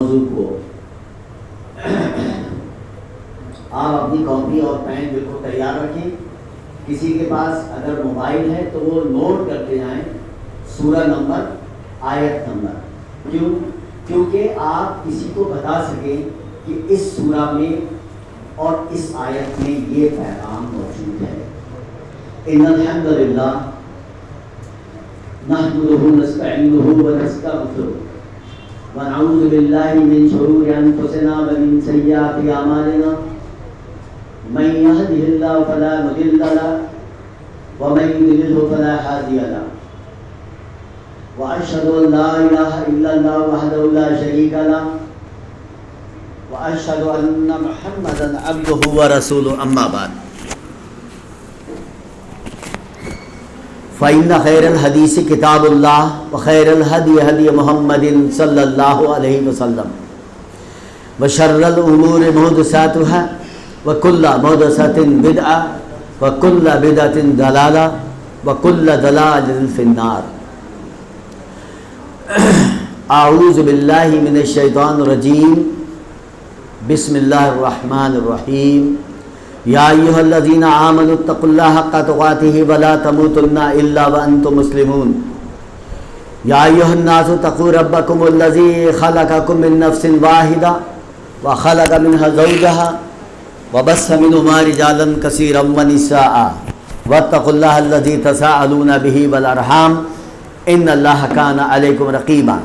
موضوع کو آپ اپنی کاپی اور پین بالکل تیار رکھیں. کسی کے پاس اگر موبائل ہے تو وہ نوٹ کرتے جائیں سورہ نمبر، آیت نمبر. کیونکہ آپ کسی کو بتا سکیں کہ اس سورہ میں اور اس آیت میں یہ پیغام موجود ہے. ان الحمد للہ نحمده ونستعینه ونستغفره ونعوذ باللہ من شرور انفسنا ومن سیئات اعمالنا من يهده الله فلا مضل له ومن يضلل فلا هادي له واشهد ان لا اله الا الله وحده لا شريك له واشهد ان محمدا عبده ورسوله. اما بعد فإن خير الحديث كتاب الله وخير الهدي هدي محمد صلى الله عليه وسلم وشر الأمور محدثاتها وكل محدثة بدعة وكل بدعة ضلالة وكل ضلالة في النار. أعوذ بالله من الشيطان الرجيم. بسم الله الرحمن الرحيم. یا ایھا الذین آمنوا اتقوا اللہ حق تقاته ولا تموتن الا وانتم مسلمون. یا ایھا الناس اتقوا ربکم الذی خلقکم من نفس واحدہ وخلق منها زوجها وبث منهما رجالا کثیرا ونساء واتقوا اللہ الذی تساءلون به والارحام ان اللہ کان علیکم رقیبا.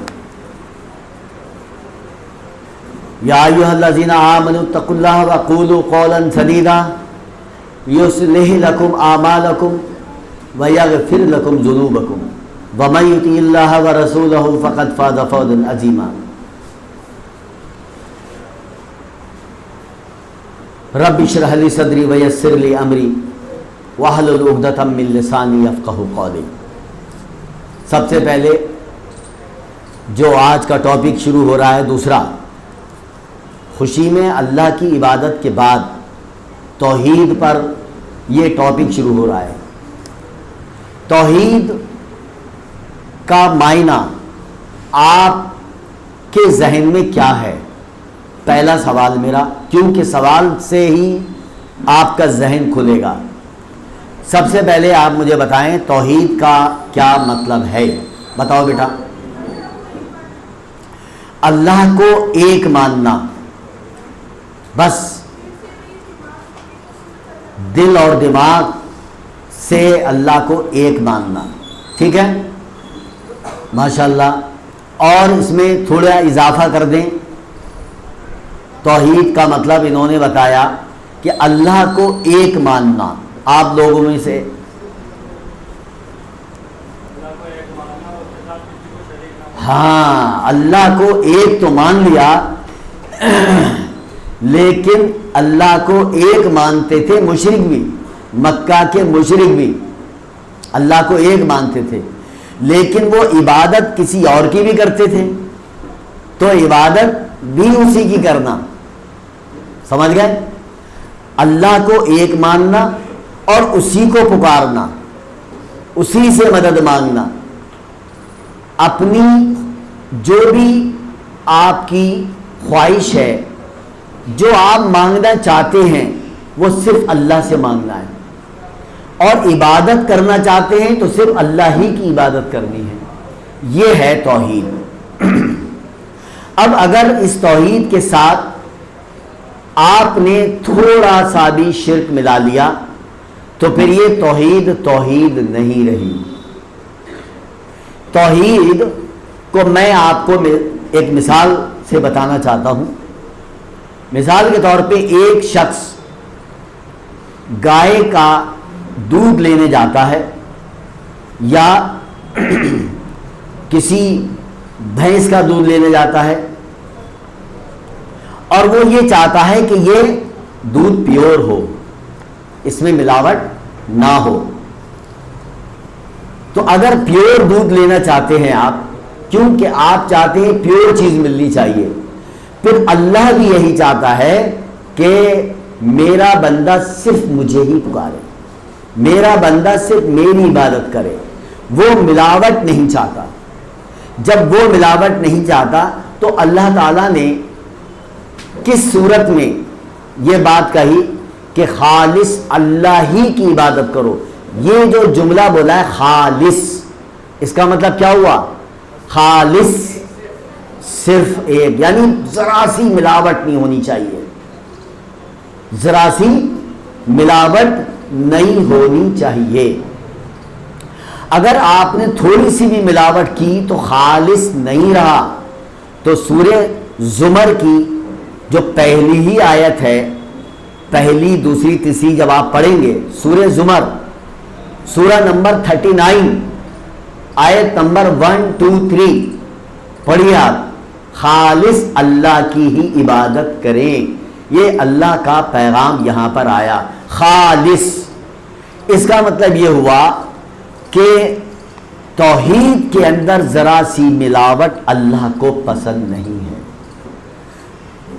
یا ایھا الذین آمنوا اتقوا اللہ وقولوا قولا سدیدا یصلح لکم اعمالکم ویغفر لکم ذنوبکم ومن یطع اللہ ورسولہ فقد فاز فوزا عظیما. رب اشرح لی صدری ویسر لی امری واحلل عقدۃ من لسانی یفقہوا قولی. سب سے پہلے جو آج کا ٹاپک شروع ہو رہا ہے، دوسرا، خوشی میں اللہ کی عبادت کے بعد توحید پر یہ ٹاپک شروع ہو رہا ہے. توحید کا معنی آپ کے ذہن میں کیا ہے؟ پہلا سوال میرا، کیونکہ سوال سے ہی آپ کا ذہن کھلے گا. سب سے پہلے آپ مجھے بتائیں توحید کا کیا مطلب ہے؟ بتاؤ بیٹا. اللہ کو ایک ماننا، بس دل اور دماغ سے اللہ کو ایک ماننا. ٹھیک ہے، ماشاءاللہ. اور اس میں تھوڑا اضافہ کر دیں. توحید کا مطلب انہوں نے بتایا کہ اللہ کو ایک ماننا. آپ لوگوں میں سے ہاں، اللہ کو ایک تو مان لیا، لیکن اللہ کو ایک مانتے تھے مشرک بھی. مکہ کے مشرک بھی اللہ کو ایک مانتے تھے، لیکن وہ عبادت کسی اور کی بھی کرتے تھے، تو عبادت بھی اسی کی کرنا. سمجھ گئے؟ اللہ کو ایک ماننا اور اسی کو پکارنا، اسی سے مدد مانگنا. اپنی جو بھی آپ کی خواہش ہے، جو آپ مانگنا چاہتے ہیں، وہ صرف اللہ سے مانگنا ہے. اور عبادت کرنا چاہتے ہیں تو صرف اللہ ہی کی عبادت کرنی ہے. یہ ہے توحید. اب اگر اس توحید کے ساتھ آپ نے تھوڑا سا بھی شرک ملا لیا تو پھر یہ توحید نہیں رہی. توحید کو میں آپ کو ایک مثال سے بتانا چاہتا ہوں. مثال کے طور پہ ایک شخص گائے کا دودھ لینے جاتا ہے یا کسی بھینس کا دودھ لینے جاتا ہے، اور وہ یہ چاہتا ہے کہ یہ دودھ پیور ہو، اس میں ملاوٹ نہ ہو. تو اگر پیور دودھ لینا چاہتے ہیں آپ، کیونکہ آپ چاہتے ہیں پیور چیز ملنی چاہیے، پھر اللہ بھی یہی چاہتا ہے کہ میرا بندہ صرف مجھے ہی پکارے، میرا بندہ صرف میری عبادت کرے. وہ ملاوٹ نہیں چاہتا. جب وہ ملاوٹ نہیں چاہتا تو اللہ تعالیٰ نے کس صورت میں یہ بات کہی کہ خالص اللہ ہی کی عبادت کرو؟ یہ جو جملہ بولا ہے خالص، اس کا مطلب کیا ہوا؟ خالص صرف ایک، یعنی ذرا سی ملاوٹ نہیں ہونی چاہیے، ذرا سی ملاوٹ نہیں ہونی چاہیے۔ اگر آپ نے تھوڑی سی بھی ملاوٹ کی تو خالص نہیں رہا۔ تو سورہ زمر کی جو پہلی ہی آیت ہے، پہلی دوسری تیسری جب آپ پڑھیں گے، سورہ زمر سورہ نمبر 39 آیت نمبر 1 2 3 پڑھیے آپ، خالص اللہ کی ہی عبادت کریں، یہ اللہ کا پیغام یہاں پر آیا۔ خالص، اس کا مطلب یہ ہوا کہ توحید کے اندر ذرا سی ملاوٹ اللہ کو پسند نہیں ہے۔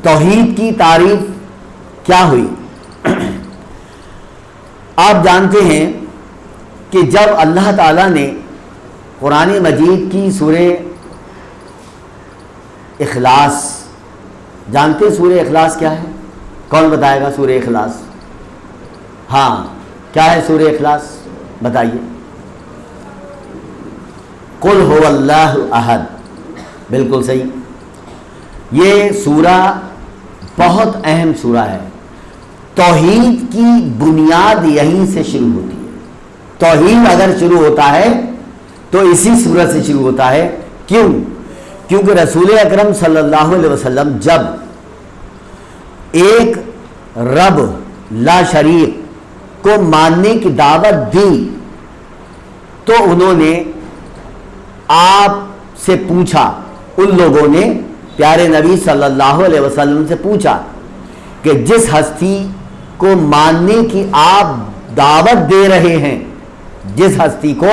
توحید کی تعریف کیا ہوئی؟ آپ جانتے ہیں کہ جب اللہ تعالیٰ نے قرآن مجید کی سورہ اخلاص، جانتے سورہ اخلاص کیا ہے؟ کون بتائے گا سورہ اخلاص؟ ہاں، کیا ہے سورہ اخلاص؟ بتائیے۔ قل هو اللہ احد، بالکل صحیح۔ یہ سورہ بہت اہم سورہ ہے۔ توحید کی بنیاد یہیں سے شروع ہوتی ہے۔ توحید اگر شروع ہوتا ہے تو اسی سورت سے شروع ہوتا ہے۔ کیوں؟ کیونکہ رسول اکرم صلی اللہ علیہ وسلم جب ایک رب لا شریک کو ماننے کی دعوت دی تو انہوں نے آپ سے پوچھا، ان لوگوں نے پیارے نبی صلی اللہ علیہ وسلم سے پوچھا کہ جس ہستی کو ماننے کی آپ دعوت دے رہے ہیں، جس ہستی کو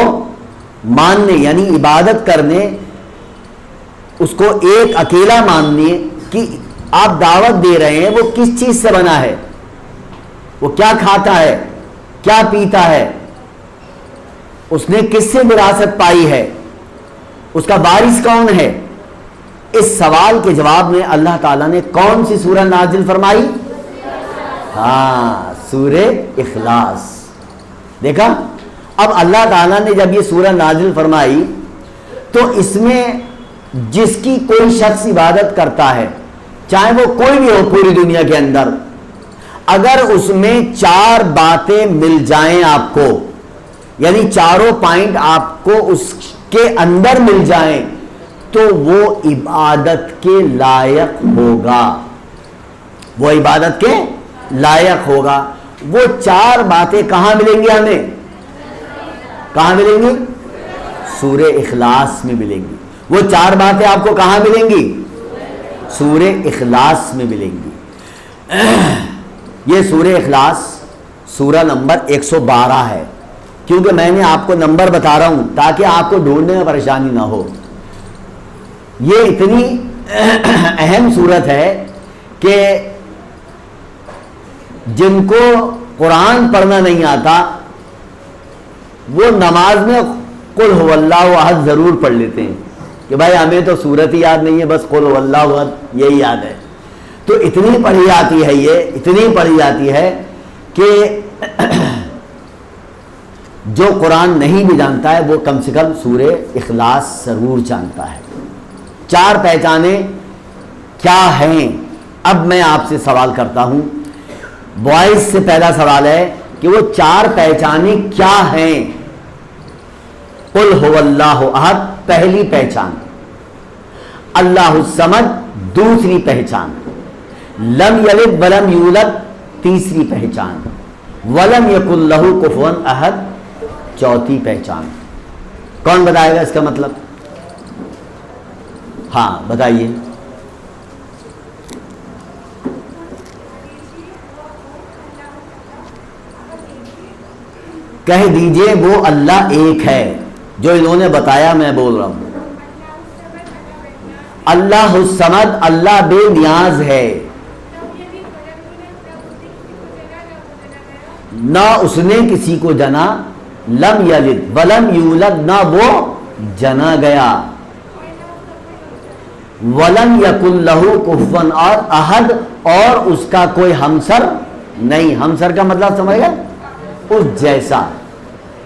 ماننے یعنی عبادت کرنے، اس کو ایک اکیلا ماننے کی آپ دعوت دے رہے ہیں، وہ کس چیز سے بنا ہے؟ وہ کیا کھاتا ہے؟ کیا پیتا ہے؟ اس نے کس سے وراثت پائی ہے؟ اس کا وارث کون ہے؟ اس سوال کے جواب میں اللہ تعالیٰ نے کون سی سورہ نازل فرمائی؟ ہاں، سورہ اخلاص۔ دیکھا؟ اب اللہ تعالیٰ نے جب یہ سورہ نازل فرمائی تو اس میں جس کی کوئی شخص عبادت کرتا ہے، چاہے وہ کوئی بھی ہو پوری دنیا کے اندر، اگر اس میں 4 باتیں مل جائیں آپ کو، یعنی چاروں پوائنٹ آپ کو اس کے اندر مل جائیں تو وہ عبادت کے لائق ہوگا، وہ عبادت کے لائق ہوگا۔ وہ 4 باتیں کہاں ملیں گی ہمیں؟ کہاں ملیں گی؟ سورہ اخلاص میں ملیں گی۔ وہ 4 باتیں آپ کو کہاں ملیں گی؟ سورہ اخلاص میں ملیں گی۔ یہ سورہ اخلاص سورہ نمبر 112 ہے، کیونکہ میں نے آپ کو نمبر بتا رہا ہوں تاکہ آپ کو ڈھونڈنے میں پریشانی نہ ہو۔ یہ اتنی اہم سورت ہے کہ جن کو قرآن پڑھنا نہیں آتا وہ نماز میں قل هو اللہ احد ضرور پڑھ لیتے ہیں کہ بھائی ہمیں تو سورت ہی یاد نہیں ہے، بس قل هو اللہ احد یہی یاد ہے۔ تو اتنی پڑھی جاتی ہے، یہ اتنی پڑھی جاتی ہے کہ جو قرآن نہیں بھی جانتا ہے وہ کم سے کم سورہ اخلاص ضرور جانتا ہے۔ 4 پہچانیں کیا ہیں؟ اب میں آپ سے سوال کرتا ہوں، بوائز سے پہلا سوال ہے کہ وہ 4 پہچانیں کیا ہیں؟ قل هو اللہ احد پہلی پہچان، اللہ الصمد دوسری پہچان، لم یلد ولم یولد تیسری پہچان، ولم یکن لہ کفوا احد چوتھی پہچان۔ کون بتائے گا اس کا مطلب؟ ہاں بتائیے۔ کہہ دیجئے وہ اللہ ایک ہے، جو انہوں نے بتایا میں بول رہا ہوں۔ اللہ الصمد، اللہ بے نیاز ہے، نہ اس نے کسی کو جنا، لم یلد ولم یولد، نہ وہ جنا گیا۔ وَلَمْ يَكُنْ لَهُ كُفُوًا اور احد اور اس کا کوئی ہمسر نہیں. ہمسر کا مطلب سمجھ گئے؟ اس جیسا.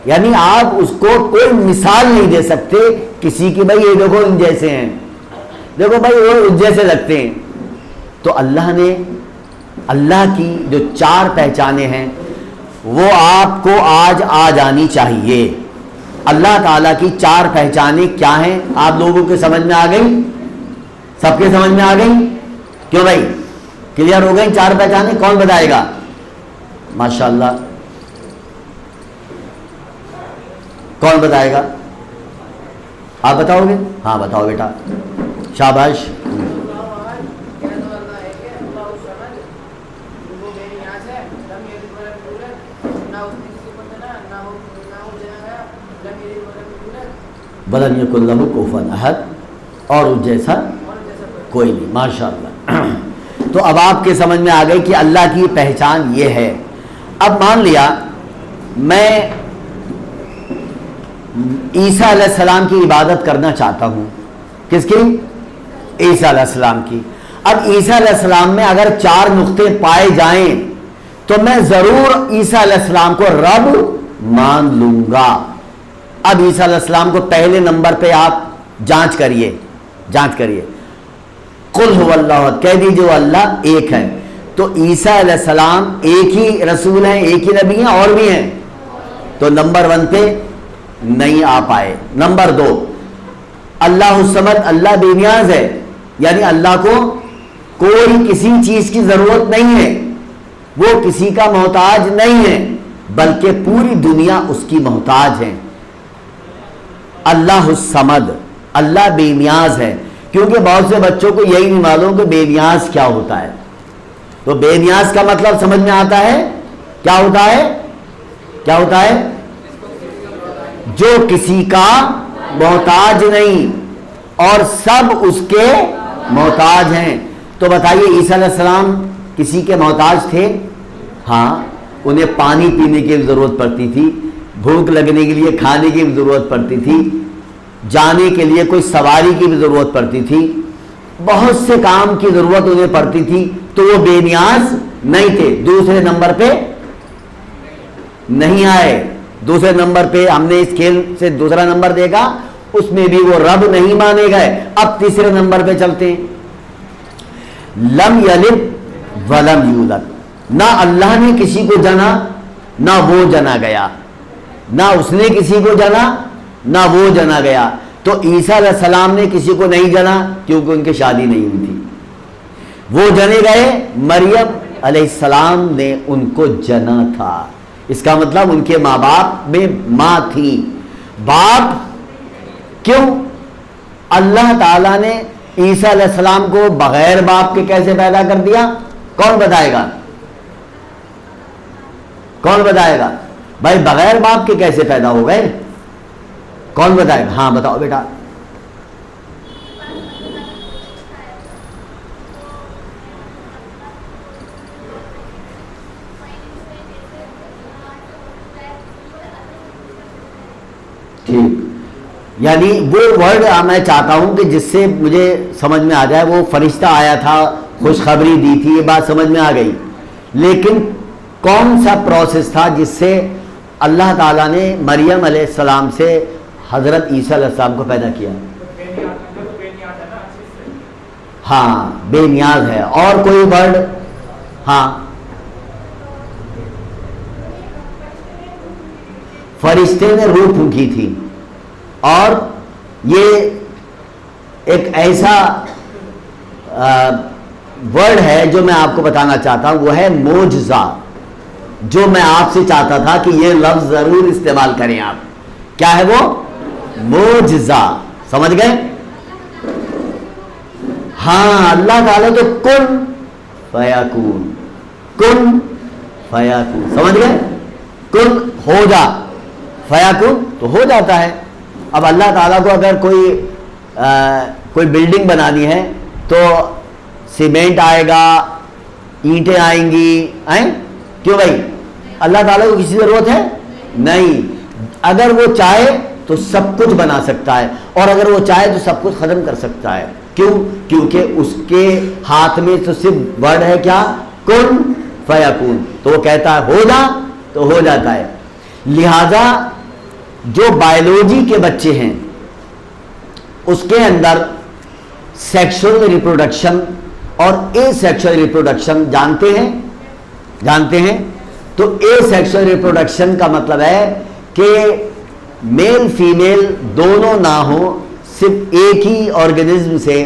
یعنی آپ اس کو کوئی مثال نہیں دے سکتے کسی کی بھائی یہ دیکھو ان جیسے ہیں, دیکھو بھائی وہ اس جیسے لگتے ہیں. تو اللہ نے اللہ کی جو 4 پہچانیں ہیں وہ آپ کو آج آ جانی چاہیے. اللہ تعالیٰ کی 4 پہچانیں کیا ہیں؟ آپ لوگوں کے سمجھ میں آ گئی؟ سب کے سمجھ میں آ گئی؟ کیوں بھائی کلیئر ہو گئی 4 پہچانیں؟ کون بتائے گا؟ ماشاءاللہ کون بتائے گا؟ آپ بتاؤ گے؟ ہاں بتاؤ بیٹا, شاباش. وَلَمْ يَكُنْ لَهُ كُفُوًا احد اور اس جیسا کوئی نہیں. ماشاءاللہ. تو اب آپ کے سمجھ میں آ گئی کہ اللہ کی پہچان یہ ہے. اب مان لیا میں عیسیٰ علیہ السلام کی عبادت کرنا چاہتا ہوں. کس کی؟ عیسیٰ علیہ السلام کی. اب عیسیٰ علیہ السلام میں اگر 4 نقطے پائے جائیں تو میں ضرور عیسیٰ علیہ السلام کو رب مان لوں گا. اب عیسیٰ علیہ السلام کو پہلے نمبر پہ آپ جانچ کریے. قل هو اللہ احد, کہہ دیجیے وہ اللہ ایک ہے. تو عیسیٰ علیہ السلام ایک ہی رسول ہیں, ایک ہی نبی ہیں, اور بھی ہیں. تو نمبر 1 پہ نہیں آ پائے. نمبر 2 اللہ الصمد, اللہ بے نیاز ہے, یعنی اللہ کو کوئی کسی چیز کی ضرورت نہیں ہے, وہ کسی کا محتاج نہیں ہے, بلکہ پوری دنیا اس کی محتاج ہے. اللہ الصمد, اللہ بے نیاز ہے. کیونکہ بہت سے بچوں کو یہی نہیں معلوم کہ بے نیاز کیا ہوتا ہے. تو بے نیاز کا مطلب سمجھ میں آتا ہے کیا ہوتا ہے؟ کیا ہوتا ہے؟ جو کسی کا محتاج نہیں اور سب اس کے محتاج ہیں. تو بتائیے عیسیٰ علیہ السلام کسی کے محتاج تھے؟ ہاں, انہیں پانی پینے کی ضرورت پڑتی تھی, بھوک لگنے کے لیے کھانے کی بھی ضرورت پڑتی تھی, جانے کے لیے کوئی سواری کی بھی ضرورت پڑتی تھی, بہت سے کام کی ضرورت انہیں پڑتی تھی. تو وہ بے نیاز نہیں تھے. دوسرے نمبر پہ نہیں آئے. دوسرے نمبر پہ ہم نے اس کھیل سے دوسرا نمبر دیکھا, اس میں بھی وہ رب نہیں مانے گئے. اب تیسرے نمبر پہ چلتے ہیں. لم یلد ولم یولد, نہ اللہ نے کسی کو جنا نہ وہ جنا گیا, نہ اس نے کسی کو جنا نہ وہ جنا گیا. تو عیسیٰ علیہ السلام نے کسی کو نہیں جنا کیونکہ ان کی شادی نہیں ہوئی تھی. وہ جنے گئے, مریم علیہ السلام نے ان کو جنا تھا. اس کا مطلب ان کے ماں باپ میں ماں تھی. باپ کیوں؟ اللہ تعالیٰ نے عیسیٰ علیہ السلام کو بغیر باپ کے کیسے پیدا کر دیا؟ کون بتائے گا؟ کون بتائے گا بھائی بغیر باپ کے کیسے پیدا ہو گئے؟ کون بتائے گا؟ ہاں بتاؤ بیٹا. ٹھیک, یعنی وہ ورڈ میں چاہتا ہوں کہ جس سے مجھے سمجھ میں آ جائے. وہ فرشتہ آیا تھا, خوشخبری دی تھی, یہ بات سمجھ میں آ گئی. لیکن کون سا پروسیس تھا جس سے اللہ تعالیٰ نے مریم علیہ السلام سے حضرت عیسیٰ علیہ السلام کو پیدا کیا؟ ہاں, بے نیاز ہے. اور کوئی ورڈ؟ ہاں, فرشتے نے روح پھونکی تھی. اور یہ ایک ایسا ورڈ ہے جو میں آپ کو بتانا چاہتا ہوں, وہ ہے معجزہ, جو میں آپ سے چاہتا تھا کہ یہ لفظ ضرور استعمال کریں آپ. کیا ہے وہ؟ معجزہ. سمجھ گئے؟ ہاں, اللہ تعالیٰ تو کن فیکون, کن فیکون. سمجھ گئے؟ کن ہو جا, فیکون تو ہو جاتا ہے. اب اللہ تعالیٰ کو اگر کوئی بلڈنگ بنانی ہے تو سیمنٹ آئے گا, اینٹیں آئیں گی, کیوں بھائی؟ اللہ تعالیٰ کو کسی ضرورت ہے نہیں. اگر وہ چاہے تو سب کچھ بنا سکتا ہے, اور اگر وہ چاہے تو سب کچھ ختم کر سکتا ہے. کیوں؟ کیونکہ اس کے ہاتھ میں تو صرف ورڈ ہے کیا؟ کن فیکون. تو وہ کہتا ہے ہو جا تو ہو جاتا ہے. لہذا جو بایولوجی کے بچے ہیں اس کے اندر سیکشل ریپروڈکشن اور اے سیکشل ریپروڈکشن جانتے ہیں. تو اے سیکشل ریپروڈکشن کا مطلب ہے کہ میل فیمیل دونوں نہ ہوں، صرف ایک ہی آرگنزم سے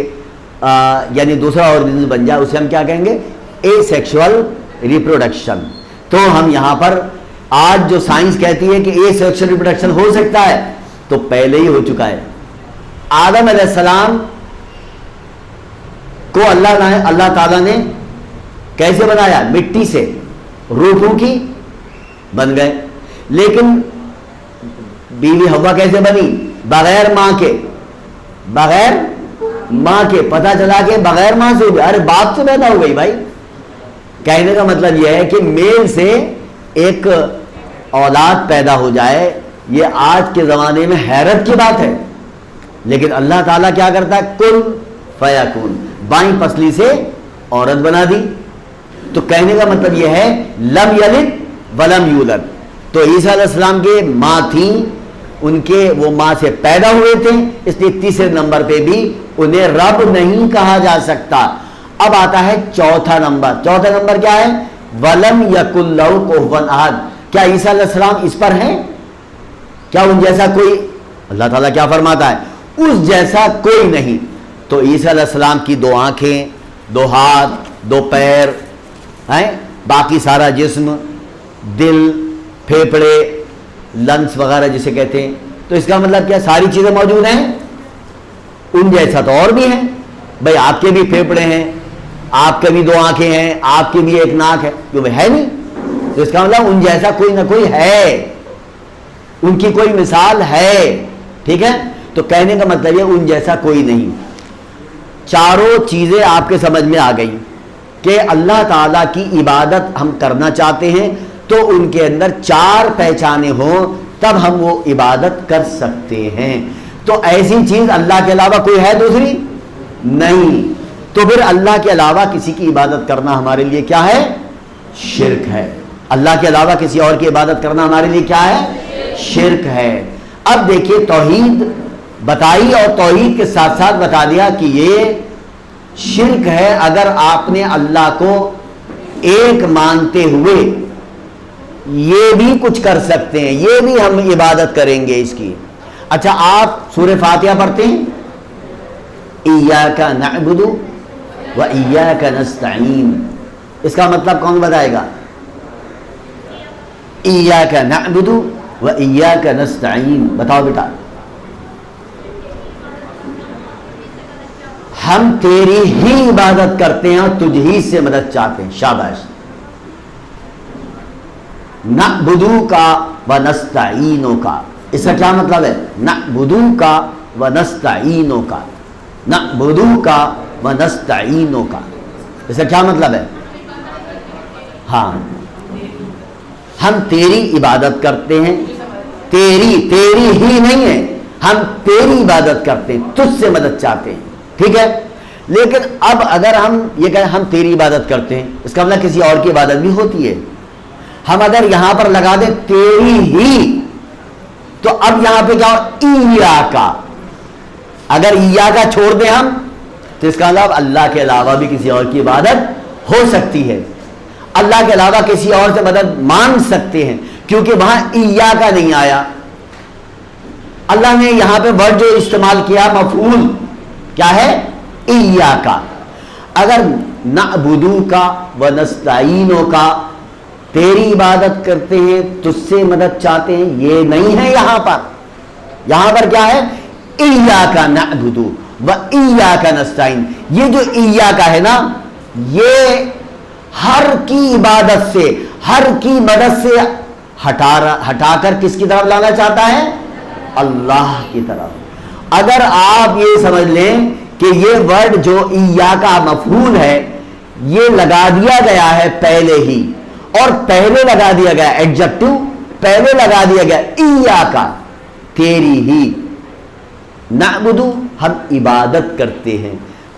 یعنی دوسرا آرگنزم بن جائے، اسے ہم کیا کہیں گے؟ اے سیکشل ریپروڈکشن. تو ہم یہاں پر آج جو سائنس کہتی ہے کہ اے سیکشل ریپروڈکشن ہو سکتا ہے، تو پہلے ہی ہو چکا ہے. آدم علیہ السلام کو اللہ تعالیٰ نے کیسے بنایا؟ مٹی سے، روحوں کی بن گئے. لیکن بیوی حوا کیسے بنی؟ بغیر ماں کے پتہ چلا کہ بغیر ماں سے ہوئی. ارے باپ سے پیدا ہو گئی بھائی. کہنے کا مطلب یہ ہے کہ میل سے ایک اولاد پیدا ہو جائے، یہ آج کے زمانے میں حیرت کی بات ہے. لیکن اللہ تعالیٰ کیا کرتا ہے؟ کن فیکون، بائیں پسلی سے عورت بنا دی. تو کہنے کا مطلب یہ ہے لم یلد ولم یولد. تو عیسیٰ علیہ السلام کے ماں تھیں، ان کے وہ ماں سے پیدا ہوئے تھے، اس لیے تیسرے نمبر پہ بھی انہیں رب نہیں کہا جا سکتا. اب آتا ہے چوتھا نمبر کیا ہے؟ ولم یکن لہ کفوا احد. کیا عیسیٰ علیہ السلام اس پر ہیں؟ کیا ان جیسا کوئی؟ اللہ تعالیٰ کیا فرماتا ہے؟ اس جیسا کوئی نہیں. تو عیسیٰ علیہ السلام کی 2 آنکھیں، 2 ہاتھ، 2 پیر ہیں، باقی سارا جسم، دل، پھیپھڑے، لنس وغیرہ جسے کہتے ہیں. تو اس کا مطلب کیا؟ ساری چیزیں موجود ہیں. ان جیسا تو اور بھی ہیں بھائی. آپ کے بھی پھیپھڑے ہیں، آپ کے بھی 2 آنکھیں ہیں، آپ کی بھی 1 ناک ہے، جو ہے نہیں. تو اس کا مطلب ان جیسا کوئی نہ کوئی ہے، ان کی کوئی مثال ہے. ٹھیک ہے؟ تو کہنے کا مطلب یہ ان جیسا کوئی نہیں. چاروں چیزیں آپ کے سمجھ میں آ گئی کہ اللہ تعالیٰ کی عبادت ہم کرنا چاہتے ہیں تو ان کے اندر 4 پہچانیں ہوں، تب ہم وہ عبادت کر سکتے ہیں. تو ایسی چیز اللہ کے علاوہ کوئی ہے دوسری؟ نہیں. تو پھر اللہ کے علاوہ کسی کی عبادت کرنا ہمارے لیے کیا ہے؟ شرک ہے. اللہ کے علاوہ کسی اور کی عبادت کرنا ہمارے لیے کیا ہے؟ شرک ہے. اب دیکھیے توحید بتائی اور توحید کے ساتھ ساتھ بتا دیا کہ یہ شرک ہے اگر آپ نے اللہ کو ایک مانتے ہوئے یہ بھی کچھ کر سکتے ہیں، یہ بھی ہم عبادت کریں گے اس کی. اچھا آپ سورہ فاتحہ پڑھتے ہیں، ایاک نعبد و ایاک نستعین. اس کا مطلب کون بتائے گا؟ ایاک نعبد و ایاک نستعین. بتاؤ بیٹا. ہم تیری ہی عبادت کرتے ہیں اور تجھ ہی سے مدد چاہتے ہیں. شاباش. نعبدو کا و نستعینو کا، اس کا کیا مطلب ہے؟ نعبدو کا و نستعینو کا، نعبدو کا و نستعینو کا، اس کا کیا مطلب ہے؟ ہاں ہم تیری عبادت کرتے ہیں، تیری ہی نہیں ہے، ہم تیری عبادت کرتے ہیں، تجھ سے مدد چاہتے ہیں. ٹھیک ہے؟ لیکن اب اگر ہم یہ کہیں ہم تیری عبادت کرتے ہیں، اس کا مطلب کسی اور کی عبادت بھی ہوتی ہے. ہم اگر یہاں پر لگا دیں تیری ہی، تو اب یہاں پہ کیا ہو؟ ایاکا. اگر ایاکا چھوڑ دیں ہم تو اس کا مطلب اللہ کے علاوہ بھی کسی اور کی عبادت ہو سکتی ہے، اللہ کے علاوہ کسی اور سے مدد مانگ سکتے ہیں، کیونکہ وہاں ایاکا نہیں آیا. اللہ نے یہاں پہ ورڈ جو استعمال کیا مفعول کیا ہے؟ ایاکا. اگر نعبدو کا و نستعینو کا، تیری عبادت کرتے ہیں، تجھ سے مدد چاہتے ہیں، یہ نہیں ہے یہاں پر. یہاں پر کیا ہے؟ ایاکا نعبدو و ایاکا نستعین. یہ جو ایاکا ہے نا، یہ ہر کی عبادت سے، ہر کی مدد سے ہٹا کر کس کی طرف لانا چاہتا ہے؟ اللہ کی طرف. اگر آپ یہ سمجھ لیں کہ یہ ورڈ جو ایاکا مفعول ہے یہ لگا دیا گیا ہے پہلے ہی، اور پہلے لگا دیا گیا ایڈجیکٹو، پہلے لگا دیا گیا ایاکا، تیری ہی. نعبدو ہم عبادت کرتے ہیں،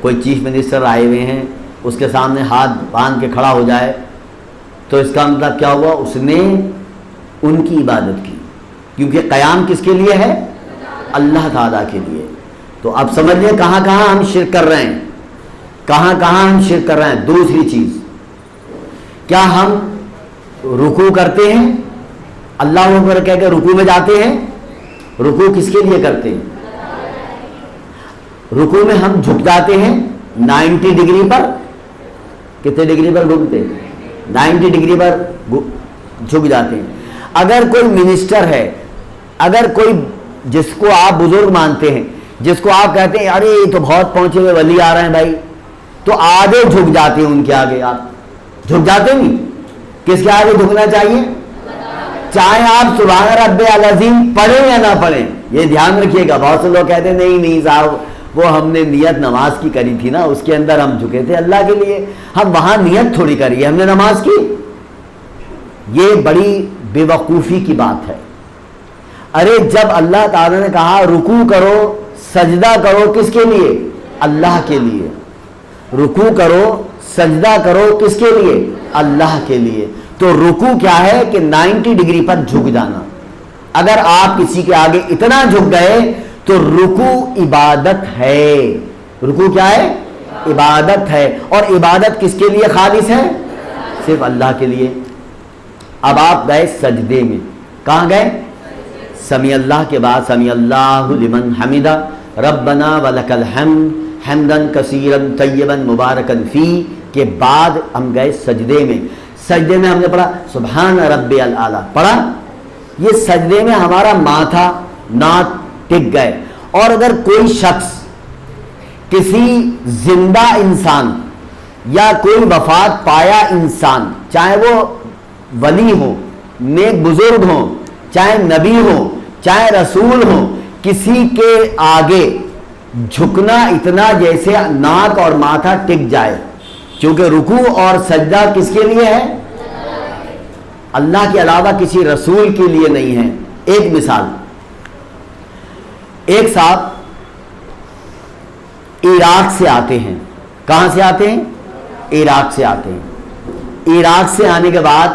کوئی چیف منسٹر آئے ہوئے ہیں, اس کے سامنے ہاتھ باندھ کے کھڑا ہو جائے تو اس کا مطلب کیا ہوا؟ اس نے ان کی عبادت کی, کیونکہ قیام کس کے لیے ہے؟ اللہ تعالیٰ کے لیے. تو اب سمجھ لیں کہاں کہاں ہم شرک کر رہے ہیں, کہاں کہاں ہم شرک کر رہے ہیں. دوسری چیز, کیا ہم رکوع کرتے ہیں؟ اللہ اکبر کہہ کے رکوع میں جاتے ہیں. رکوع کس کے لیے کرتے ہیں؟ رکوع میں ہم جھک جاتے ہیں 90 ڈگری پر. کتنے ڈگری پر گھومتے ہیں؟ 90 ڈگری پر جھک جاتے ہیں. اگر کوئی منسٹر ہے, اگر کوئی جس کو آپ بزرگ مانتے ہیں, جس کو آپ کہتے ہیں ارے یہ تو بہت پہنچے ہوئے ولی آ رہے ہیں بھائی, تو آدھے جھک جاتے ہیں ان کے آگے. آپ جھک جاتے نہیں. کس کے آگے جھکنا چاہیے؟ چاہے آپ سبحان رب العظیم پڑھیں یا نہ پڑھیں. یہ دھیان رکھیے گا. بہت سے لوگ کہتے ہیں نہیں صاحب وہ ہم نے نیت نماز کی کری تھی نا, اس کے اندر ہم جھکے تھے اللہ کے لیے. ہم وہاں نیت تھوڑی کری ہے, ہم نے نماز کی. یہ بڑی بے وقوفی کی بات ہے. ارے جب اللہ تعالیٰ نے کہا رکوع کرو سجدہ کرو, کس کے لیے؟ اللہ کے لیے. رکوع کرو سجدہ کرو کس کے لیے؟ اللہ کے لیے. تو رکوع کیا ہے کہ 90 ڈگری پر جھک جانا. اگر آپ کسی کے آگے اتنا جھک گئے تو رکوع عبادت ہے. رکوع کیا ہے؟ عبادت ہے. اور عبادت کس کے لیے خالص ہے؟ صرف اللہ کے لیے. اب آپ گئے سجدے میں, کہاں گئے؟ سمیع اللہ کے بعد سمیع اللہ لمن حمدہ ربنا ولک الحمد حمدا کثیرا طیبا مبارکا فی کے بعد ہم گئے سجدے میں. سجدے میں ہم نے پڑھا سبحان ربی الاعلیٰ پڑھا. یہ سجدے میں ہمارا ماتھا ناک ٹک گئے. اور اگر کوئی شخص کسی زندہ انسان یا کوئی وفات پایا انسان, چاہے وہ ولی ہو, نیک بزرگ ہو, چاہے نبی ہو, چاہے رسول ہو, کسی کے آگے جھکنا اتنا جیسے ناک اور ماتھا ٹک جائے, کیونکہ رکوع اور سجدہ کس کے لیے ہے؟ اللہ کے علاوہ کسی رسول کے لیے نہیں ہے. ایک مثال, ایک صاحب عراق سے آتے ہیں. کہاں سے آتے ہیں؟ عراق سے آتے ہیں. عراق سے آنے کے بعد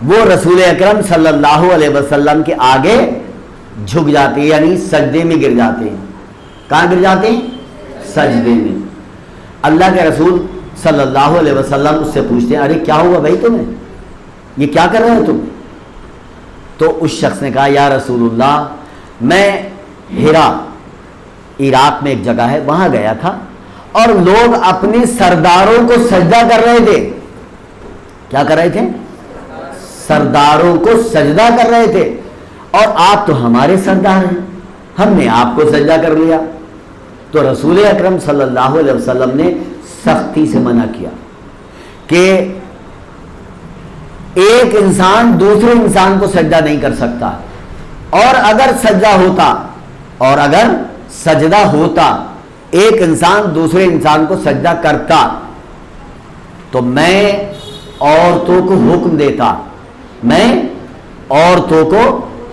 وہ رسول اکرم صلی اللہ علیہ وسلم کے آگے جھک جاتے ہیں, یعنی سجدے میں گر جاتے ہیں. کہاں گر جاتے ہیں؟ سجدے میں. اللہ کے رسول صلی اللہ علیہ وسلم اس سے پوچھتے ہیں ارے کیا ہوا بھائی تمہیں, یہ کیا کر رہے ہو تم؟ تو اس شخص نے کہا یا رسول اللہ میں ہیرا عراق میں ایک جگہ ہے وہاں گیا تھا اور لوگ اپنے سرداروں کو سجدہ کر رہے تھے. کیا کر رہے تھے؟ سرداروں کو سجدہ کر رہے تھے. اور آپ تو ہمارے سردار ہیں, ہم نے آپ کو سجدہ کر لیا. تو رسول اکرم صلی اللہ علیہ وسلم نے سختی سے منع کیا کہ ایک انسان دوسرے انسان کو سجدہ نہیں کر سکتا. اور اگر سجدہ ہوتا ایک انسان دوسرے انسان کو سجدہ کرتا تو میں عورتوں کو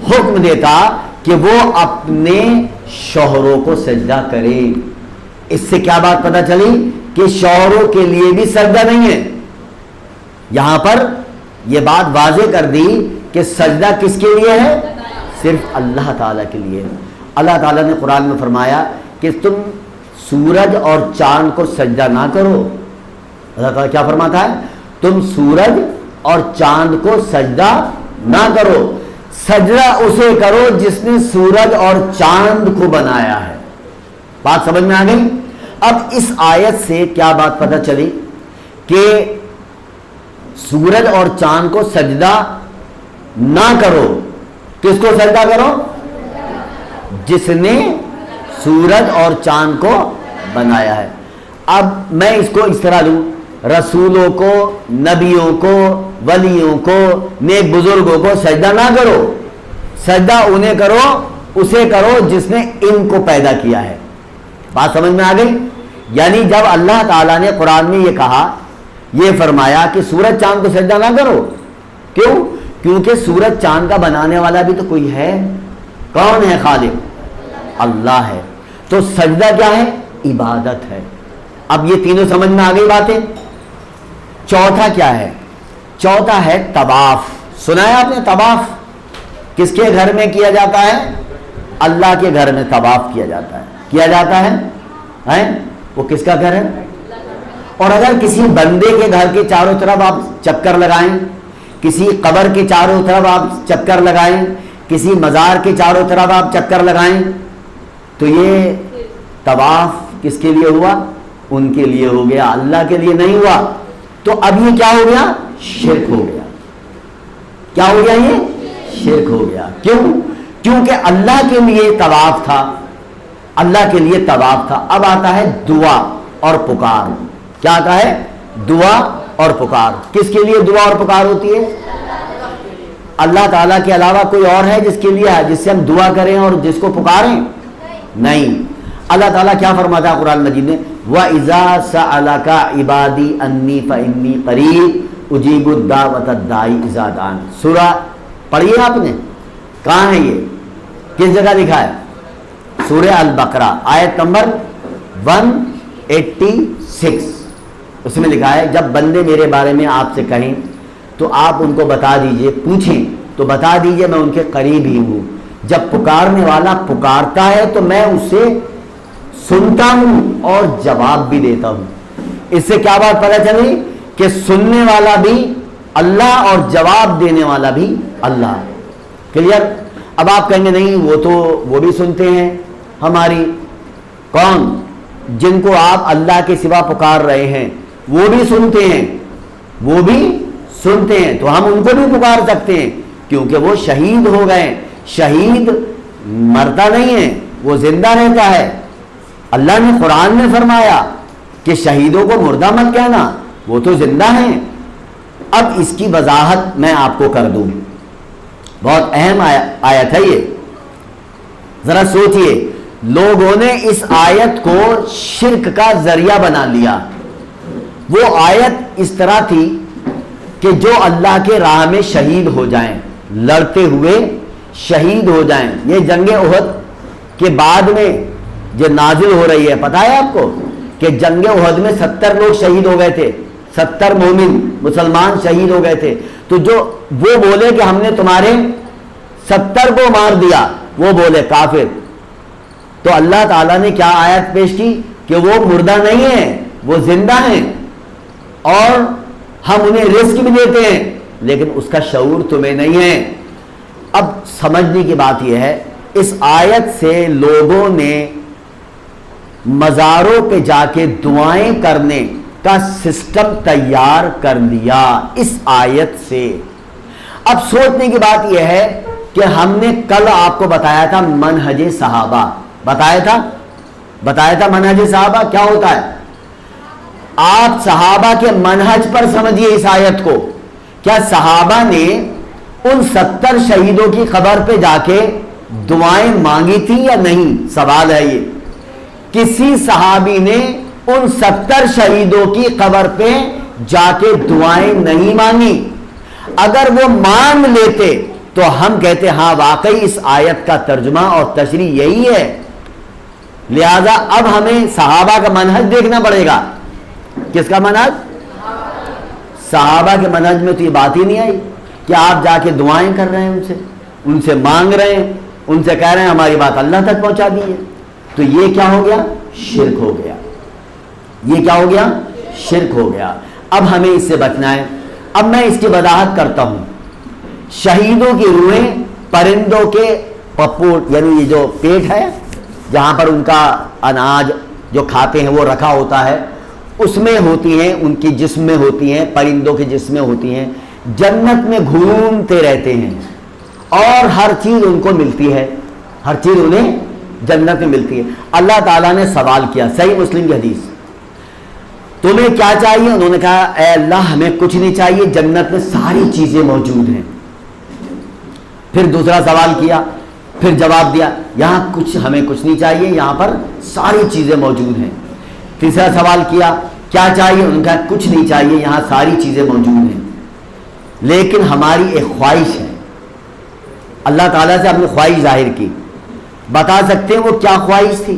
حکم دیتا کہ وہ اپنے شوہروں کو سجدہ کرے. اس سے کیا بات پتہ چلی کہ شوہروں کے لیے بھی سجدہ نہیں ہے. یہاں پر یہ بات واضح کر دی کہ سجدہ کس کے لیے ہے؟ صرف اللہ تعالیٰ کے لیے. اللہ تعالیٰ نے قرآن میں فرمایا کہ تم سورج اور چاند کو سجدہ نہ کرو. اللہ تعالیٰ کیا فرماتا ہے؟ تم سورج اور چاند کو سجدہ نہ کرو, سجدہ اسے کرو جس نے سورج اور چاند کو بنایا ہے. بات سمجھ میں آ گئی؟ اب اس آیت سے کیا بات پتہ چلی کہ سورج اور چاند کو سجدہ نہ کرو. کس کو سجدہ کرو؟ جس نے سورج اور چاند کو بنایا ہے. اب میں اس کو اس طرح لوں, رسولوں کو, نبیوں کو, ولیوں کو, نیک بزرگوں کو سجدہ نہ کرو, سجدہ انہیں کرو, اسے کرو جس نے ان کو پیدا کیا ہے. بات سمجھ میں آ گئی؟ یعنی جب اللہ تعالیٰ نے قرآن میں یہ کہا, یہ فرمایا کہ سورج چاند کو سجدہ نہ کرو, کیوں؟ کیونکہ سورج چاند کا بنانے والا بھی تو کوئی ہے. کون ہے خالق؟ اللہ ہے. تو سجدہ کیا ہے؟ عبادت ہے۔ اب یہ تینوں سمجھ میں آ گئی باتیں۔ چوتھا کیا ہے؟ چوتھا ہے طواف۔ سنا ہے آپ نے طواف؟ کس کے گھر میں کیا جاتا ہے؟ اللہ کے گھر میں طواف کیا جاتا ہے، کیا جاتا ہے۔ وہ کس کا گھر ہے؟ اور اگر کسی بندے کے گھر کے چاروں طرف آپ چکر لگائیں، کسی قبر کے چاروں طرف آپ چکر لگائیں، کسی مزار کے چاروں طرف آپ چکر لگائیں، تو یہ طواف کس کے لیے ہوا؟ ان کے لیے ہو گیا، اللہ کے لیے نہیں ہوا۔ تو اب یہ کیا ہو گیا؟ شرک ہو گیا۔ کیا ہو گیا؟ یہ شرک ہو گیا۔ کیوں؟ کیونکہ اللہ کے لیے طواف تھا، اللہ کے لیے طواف تھا۔ اب آتا ہے دعا اور پکار۔ کیا آتا ہے؟ دعا اور پکار۔ کس کے لیے دعا اور پکار ہوتی ہے؟ اللہ تعالیٰ کے علاوہ کوئی اور ہے جس کے لیے ہے، جس سے ہم دعا کریں اور جس کو پکاریں؟ نہیں۔ اللہ تعالیٰ کیا فرماتا ہے قرآن مجید میں؟ وَإِذَا سَأَلَكَ عِبَادِي أَنِّي فَإِنِّي قَرِيبٌ أُجِيبُ الدَّعْوَةَ الدَّاعِ إِذَا دَعَانِ۔ سورہ پڑھی ہے آپ نے؟ کہاں ہے یہ؟ کس جگہ لکھا ہے؟ سورہ البقرہ آیت نمبر 186۔ اس میں لکھا ہے جب بندے میرے بارے میں آپ سے کہیں تو آپ ان کو بتا دیجئے، پوچھیں تو بتا دیجئے میں ان کے قریب ہی ہوں۔ جب پکارنے والا پکارتا ہے تو میں اسے سنتا ہوں اور جواب بھی دیتا ہوں۔ اس سے کیا بات پتہ چلی؟ کہ سننے والا بھی اللہ اور جواب دینے والا بھی اللہ۔ کلیئر؟ اب آپ کہیں گے نہیں وہ بھی سنتے ہیں ہماری۔ کون؟ جن کو آپ اللہ کے سوا پکار رہے ہیں وہ بھی سنتے ہیں، وہ بھی سنتے ہیں، تو ہم ان کو بھی پکار سکتے ہیں کیونکہ وہ شہید ہو گئے۔ شہید مرتا نہیں ہے، وہ زندہ رہتا ہے۔ اللہ نے قرآن میں فرمایا کہ شہیدوں کو مردہ مت کہنا، وہ تو زندہ ہیں۔ اب اس کی وضاحت میں آپ کو کر دوں، بہت اہم آیت ہے یہ۔ ذرا سوچئے، لوگوں نے اس آیت کو شرک کا ذریعہ بنا لیا۔ وہ آیت اس طرح تھی کہ جو اللہ کے راہ میں شہید ہو جائیں، لڑتے ہوئے شہید ہو جائیں۔ یہ جنگ احد کے بعد میں جو نازل ہو رہی ہے، پتہ ہے آپ کو کہ جنگ احد میں 70 لوگ شہید ہو گئے تھے، 70 مومن مسلمان شہید ہو گئے تھے۔ تو جو وہ بولے کہ ہم نے تمہارے 70 کو مار دیا، وہ بولے کافر۔ تو اللہ تعالیٰ نے کیا آیت پیش کی کہ وہ مردہ نہیں ہیں، وہ زندہ ہیں اور ہم انہیں رزق بھی دیتے ہیں، لیکن اس کا شعور تمہیں نہیں ہے۔ اب سمجھنے کی بات یہ ہے، اس آیت سے لوگوں نے مزاروں پہ جا کے دعائیں کرنے کا سسٹم تیار کر لیا اس آیت سے۔ اب سوچنے کی بات یہ ہے کہ ہم نے کل آپ کو بتایا تھا منہج صحابہ، بتایا تھا منہج صحابہ کیا ہوتا ہے۔ آپ صحابہ کے منہج پر سمجھیے اس آیت کو۔ کیا صحابہ نے ان 70 شہیدوں کی قبر پہ جا کے دعائیں مانگی تھی یا نہیں؟ سوال ہے یہ۔ کسی صحابی نے ان 70 شہیدوں کی قبر پہ جا کے دعائیں نہیں مانگی۔ اگر وہ مانگ لیتے تو ہم کہتے ہاں واقعی اس آیت کا ترجمہ اور تشریح یہی ہے۔ لہذا اب ہمیں صحابہ کا منہج دیکھنا پڑے گا۔ کس کا منہج؟ صحابہ کے منہج میں تو یہ بات ہی نہیں آئی کہ آپ جا کے دعائیں کر رہے ہیں، ان سے مانگ رہے ہیں، ان سے کہہ رہے ہیں ہماری بات اللہ تک پہنچا دیجیے۔ تو یہ کیا ہو گیا؟ شرک ہو گیا۔ یہ کیا ہو گیا؟ شرک ہو گیا۔ اب ہمیں اس سے بچنا ہے۔ اب میں اس کی وضاحت کرتا ہوں۔ شہیدوں کی روحیں پرندوں کے پپو، یعنی یہ جو پیٹ ہے جہاں پر ان کا اناج جو کھاتے ہیں وہ رکھا ہوتا ہے، اس میں ہوتی ہیں، ان کی جسم میں ہوتی ہیں، پرندوں کے جسم میں ہوتی ہیں، جنت میں گھومتے رہتے ہیں اور ہر چیز ان کو ملتی ہے، ہر چیز انہیں جنت میں ملتی ہے۔ اللہ تعالیٰ نے سوال کیا، صحیح مسلم کی حدیث، تمہیں کیا چاہیے؟ انہوں نے کہا اے اللہ ہمیں کچھ نہیں چاہیے، جنت میں ساری چیزیں موجود ہیں۔ پھر دوسرا سوال کیا، پھر جواب دیا یہاں ہمیں کچھ نہیں چاہیے، یہاں پر ساری چیزیں موجود ہیں۔ تیسرا سوال کیا کیا چاہیے؟ انہوں نے کہا کچھ نہیں چاہیے، یہاں ساری چیزیں موجود ہیں، لیکن ہماری ایک خواہش ہے۔ اللہ تعالیٰ سے اپنی خواہش ظاہر کی، بتا سکتے ہیں وہ کیا خواہش تھی؟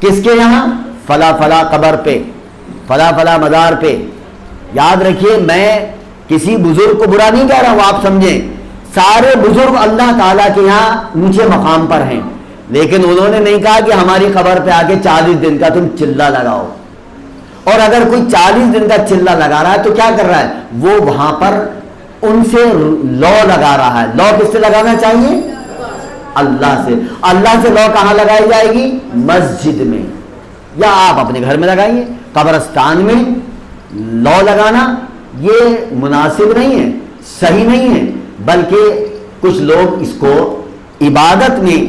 کس کے یہاں؟ فلا فلا قبر پہ، فلا فلا مزار پہ۔ یاد رکھیے میں کسی بزرگ کو برا نہیں کہہ رہا ہوں، آپ سمجھیں سارے بزرگ اللہ تعالیٰ کے یہاں اونچے مقام پر ہیں، لیکن انہوں نے نہیں کہا کہ ہماری قبر پہ آ کے 40 دن کا تم چلہ لگاؤ۔ اور اگر کوئی 40 دن کا چلہ لگا رہا ہے تو کیا کر رہا ہے؟ وہ وہاں پر ان سے لو لگا رہا ہے۔ لو کس سے لگانا چاہیے؟ اللہ سے۔ اللہ سے لو کہاں لگائی جائے گی؟ مسجد میں، یا آپ اپنے گھر میں لگائیے۔ قبرستان میں لو لگانا یہ مناسب نہیں ہے، صحیح نہیں ہے، بلکہ کچھ لوگ اس کو عبادت میں،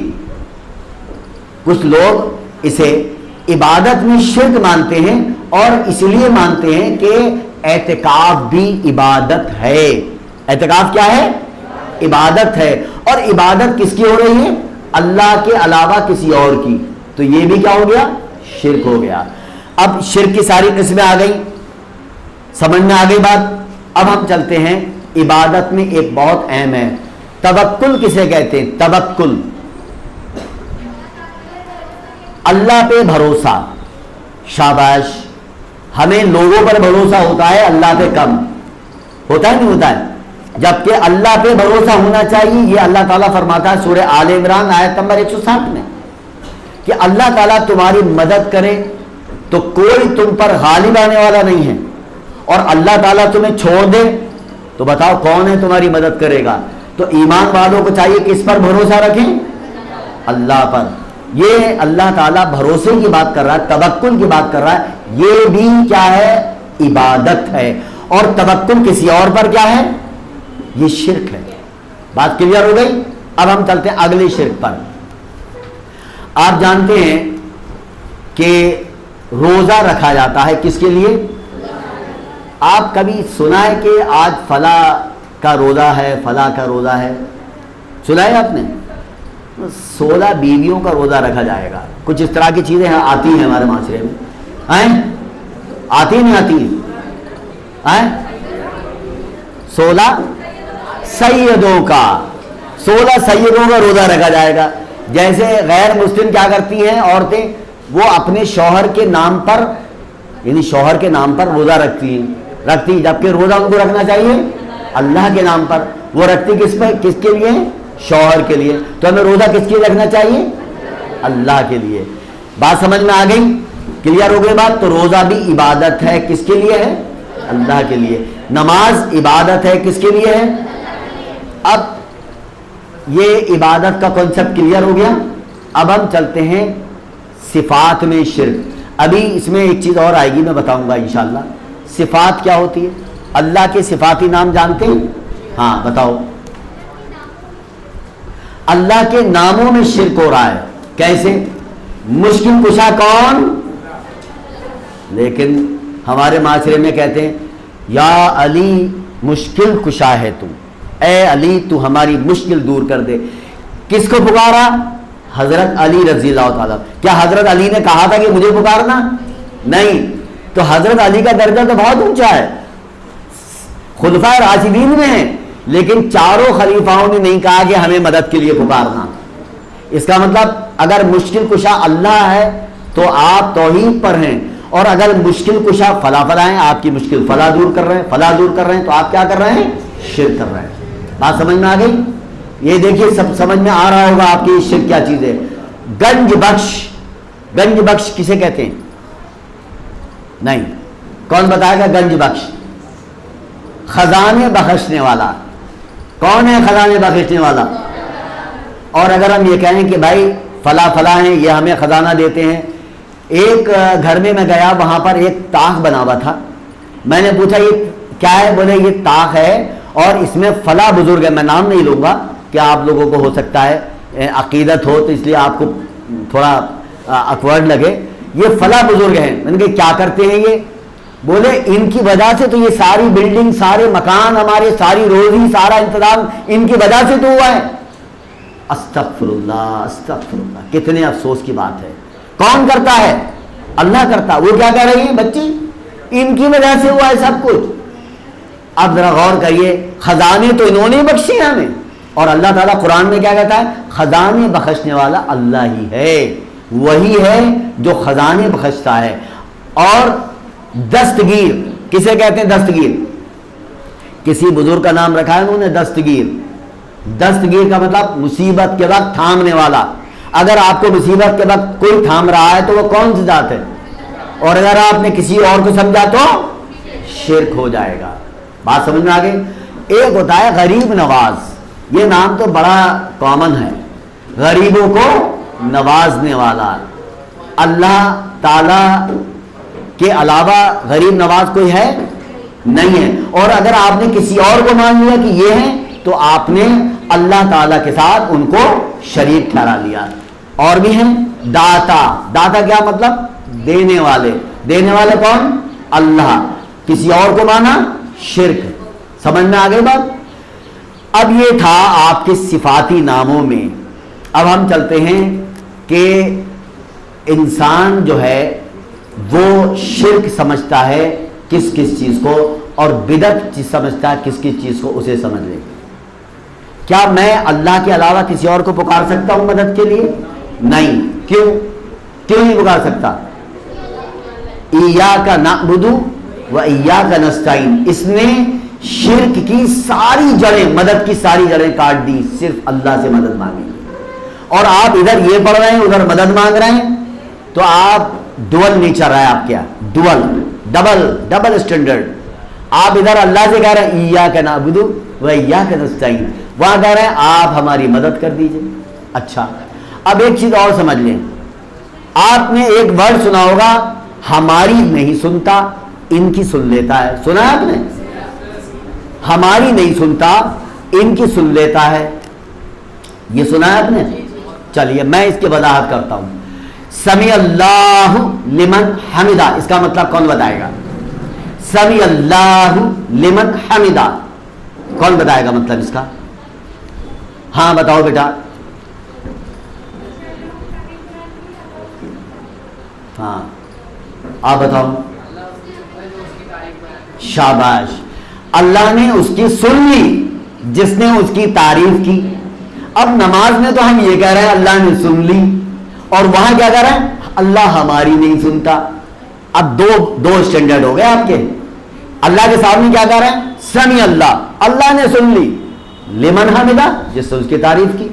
کچھ لوگ اسے عبادت میں شرک مانتے ہیں، اور اس لیے مانتے ہیں کہ اعتکاف بھی عبادت ہے۔ اعتکاف کیا ہے؟ عبادت ہے، اور عبادت کس کی ہو رہی ہے؟ اللہ کے علاوہ کسی اور کی، تو یہ بھی کیا ہو گیا؟ شرک ہو گیا۔ اب شرک کی ساری قسمیں آ گئی، سمجھ میں آ گئی بات۔ اب ہم چلتے ہیں عبادت میں ایک بہت اہم ہے، توکل کسے کہتے ہیں؟ توکل، اللہ پہ بھروسہ۔ شاباش، ہمیں لوگوں پر بھروسہ ہوتا ہے، اللہ پہ کم ہوتا ہے، نہیں ہوتا ہے؟ جبکہ اللہ پہ بھروسہ ہونا چاہیے۔ یہ اللہ تعالیٰ فرماتا ہے سورہ آل عمران آیت نمبر 160 میں کہ اللہ تعالیٰ تمہاری مدد کرے تو کوئی تم پر غالب آنے والا نہیں ہے، اور اللہ تعالیٰ تمہیں چھوڑ دے تو بتاؤ کون ہے تمہاری مدد کرے گا؟ تو ایمان والوں کو چاہیے کس پر بھروسہ رکھیں؟ اللہ پر۔ یہ اللہ تعالیٰ بھروسے کی بات کر رہا ہے، توکل کی بات کر رہا ہے، یہ بھی کیا ہے؟ عبادت ہے۔ اور توکل کسی اور پر کیا ہے؟ یہ شرک ہے۔ بات کلیئر ہو گئی؟ اب ہم چلتے ہیں اگلی شرک پر۔ آپ جانتے ہیں کہ روزہ رکھا جاتا ہے کس کے لیے؟ آپ کبھی سنا ہے کہ آج فلاں کا روزہ ہے، فلاں کا روزہ ہے؟ سنا ہے آپ نے؟ 16 بیویوں کا روزہ رکھا جائے گا، کچھ اس طرح کی چیزیں آتی ہیں ہمارے معاشرے میں، آتی نہیں آتی؟ 16 سیدوں کا، 16 سیدوں کا روزہ رکھا جائے گا۔ جیسے غیر مسلم کیا کرتی ہیں عورتیں؟ وہ اپنے شوہر کے نام پر، یعنی شوہر کے نام پر روزہ رکھتی ہیں، جبکہ روزہ ان کو رکھنا چاہیے اللہ کے نام پر۔ وہ رکھتی کس کے لیے؟ شوہر کے لیے۔ تو ہمیں روزہ کس کے لیے رکھنا چاہیے؟ اللہ کے لیے۔ بات سمجھ میں آ گئی؟ کلیئر ہو گئی بات؟ تو روزہ بھی عبادت ہے، کس کے لیے ہے؟ اللہ کے لیے۔ نماز عبادت ہے، کس کے لیے ہے؟ اب یہ عبادت کا کنسپٹ کلیئر ہو گیا۔ اب ہم چلتے ہیں صفات میں شرک۔ ابھی اس میں ایک چیز اور آئے گی، میں بتاؤں گا انشاءاللہ۔ صفات کیا ہوتی ہے؟ اللہ کے صفاتی نام جانتے ہیں؟ ہاں بتاؤ۔ اللہ کے ناموں میں شرک ہو رہا ہے، کیسے؟ مشکل کشا کون؟ لیکن ہمارے معاشرے میں کہتے ہیں یا علی مشکل کشا ہے تو، اے علی تو ہماری مشکل دور کر دے۔ کس کو پکارا؟ حضرت علی رضی اللہ تعالیٰ۔ کیا حضرت علی نے کہا تھا کہ مجھے پکارنا؟ نہیں۔ تو حضرت علی کا درجہ تو بہت اونچا ہے، خلفائے راشدین میں ہیں، لیکن چاروں خلیفاؤں نے نہیں کہا کہ ہمیں مدد کے لیے پکارنا۔ اس کا مطلب اگر مشکل کشا اللہ ہے تو آپ توحید پر ہیں، اور اگر مشکل کشا فلاں فلاں ہیں، آپ کی مشکل فلاں دور کر رہے ہیں، فلاں دور کر رہے ہیں، تو آپ کیا کر رہے ہیں؟ شرک کر رہے ہیں۔ بات سمجھ میں آ گئی؟ یہ دیکھیے سب سمجھ میں آ رہا ہوگا آپ کی شرک کیا چیز ہے۔ گنج بخش، گنج بخش کسے کہتے ہیں؟ نہیں، کون بتائے گا؟ گنج بخش، خزانے بخشنے والا۔ کون ہے خزانے بخشنے والا؟ اور اگر ہم یہ کہیں کہ بھائی فلاں فلاں ہیں، یہ ہمیں خزانہ دیتے ہیں۔ ایک گھر میں گیا، وہاں پر ایک طاق بنا ہوا تھا۔ میں نے پوچھا یہ کیا ہے؟ بولے یہ طاق ہے اور اس میں فلاں بزرگ ہے، میں نام نہیں لوں گا کہ آپ لوگوں کو ہو سکتا ہے عقیدت ہو تو اس لیے آپ کو تھوڑا اکورڈ لگے، یہ فلاں بزرگ ہیں۔ میں نے کہا کیا کرتے ہیں یہ؟ بولے ان کی وجہ سے تو یہ ساری بلڈنگ، سارے مکان ہمارے، ساری روزی، سارا انتظام ان کی وجہ سے تو ہوا ہے۔ استغفر اللہ، استغفر اللہ، کتنے افسوس کی بات ہے۔ کون کرتا ہے؟ اللہ کرتا۔ وہ کیا کہہ رہی ہے بچی؟ ان کی وجہ سے ہوا ہے سب کچھ۔ اب ذرا غور کریے، خزانے تو انہوں نے بخشے ہیں ہمیں، اور اللہ تعالیٰ قرآن میں کیا کہتا ہے؟ خزانے بخشنے والا اللہ ہی ہے، وہی ہے جو خزانے بخشتا ہے. اور دستگیر کسے کہتے ہیں؟ دستگیر. کسی بزرگ کا نام رکھا ہے انہوں نے دستگیر. دستگیر کا مطلب مصیبت کے وقت تھامنے والا. اگر آپ کو مصیبت کے وقت کوئی تھام رہا ہے تو وہ کون سی ذات ہے؟ اور اگر آپ نے کسی اور کو سمجھا تو شرک ہو جائے گا. بات سمجھ میں آ گئی؟ ایک ہوتا ہے غریب نواز. یہ نام تو بڑا کامن ہے، غریبوں کو نوازنے والا. اللہ تعالی کے علاوہ غریب نواز کوئی ہے نہیں ہے. اور اگر آپ نے کسی اور کو مان لیا کہ یہ ہے تو آپ نے اللہ تعالیٰ کے ساتھ ان کو شریک ٹھہرا لیا. اور بھی ہیں داتا. داتا کیا مطلب؟ دینے والے. دینے والے کون؟ اللہ. کسی اور کو مانا شرک. سمجھ میں آ گئی بات؟ اب یہ تھا آپ کے صفاتی ناموں میں. اب ہم چلتے ہیں کہ انسان جو ہے وہ شرک سمجھتا ہے کس کس چیز کو اور بدعت سمجھتا ہے کس کس چیز کو، اسے سمجھ لے. کیا میں اللہ کے علاوہ کسی اور کو پکار سکتا ہوں مدد کے لیے؟ نہیں. کیوں نہیں پکار سکتا؟ ایاک نعبد و ایاک نستعین. اس نے شرک کی ساری جڑیں، مدد کی ساری جڑیں کاٹ دی، صرف اللہ سے مدد مانگی. اور آپ ادھر یہ پڑھ رہے ہیں ادھر مدد مانگ رہے ہیں تو آپ ڈول نہیں چل رہا ہے آپ. کیا ڈبل اسٹینڈرڈ. آپ ادھر اللہ سے کہہ رہے ہیں ایاک نعبد و ایاک نستعین، وہاں کہہ رہے ہیں آپ ہماری مدد کر دیجئے. اچھا اب ایک چیز اور سمجھ لیں. آپ نے ایک ورڈ سنا ہوگا، ہماری نہیں سنتا ان کی سن لیتا ہے. سنا ہے آپ نے؟ ہماری نہیں سنتا ان کی سن لیتا ہے. یہ سنا ہے آپ نے؟ چلیے میں اس کی وضاحت کرتا ہوں. سمیع اللہ لمن حمدہ، اس کا مطلب کون بتائے گا؟ سمیع اللہ لمن حمدہ کون بتائے گا مطلب اس کا؟ ہاں بتاؤ بیٹا. ہاں آپ بتاؤ. شاباش. اللہ نے اس کی سن لی جس نے اس کی تعریف کی. اب نماز میں تو ہم یہ کہہ رہے ہیں اللہ نے سن لی، اور وہاں کیا کہہ رہے ہیں؟ اللہ ہماری نہیں سنتا. اب دو اسٹینڈرڈ ہو گئے آپ کے. اللہ کے سامنے کیا کہہ رہے ہیں؟ سمیع اللہ، اللہ نے سن لی. لمن حمدہ، جس نے اس کی تعریف کی.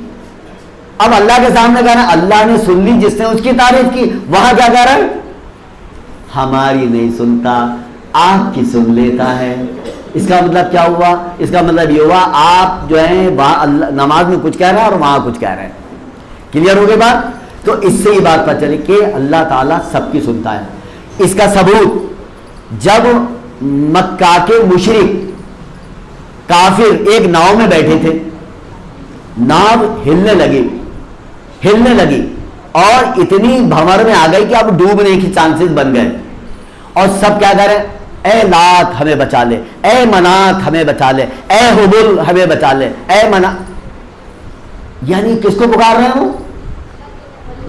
اب اللہ کے سامنے کہہ رہے ہیں اللہ نے سن لی جس نے اس کی تعریف کی. وہاں کیا کہہ رہے ہیں؟ ہماری نہیں سنتا، آپ کی سن لیتا ہے. اس کا مطلب کیا ہوا؟ اس کا مطلب یہ ہوا آپ جو ہیں نماز میں کچھ کہہ رہے ہیں اور وہاں کچھ کہہ رہے ہیں. کلیئر ہو گئی بات؟ تو اس سے یہ بات پتہ چلی کہ اللہ تعالیٰ سب کی سنتا ہے. اس کا ثبوت، جب مکہ کے مشرک کافر ایک ناؤ میں بیٹھے تھے، ناؤ ہلنے لگی اور اتنی بھنور میں آ گئی کہ اب ڈوبنے کی چانسز بن گئے. اور سب کیا کہہ رہے ہیں؟ اے لات ہمیں بچا لے، اے منات ہمیں بچا لے، اے حبل ہمیں بچا لے، اے منا. یعنی کس کو پکار رہے ہیں؟ وہ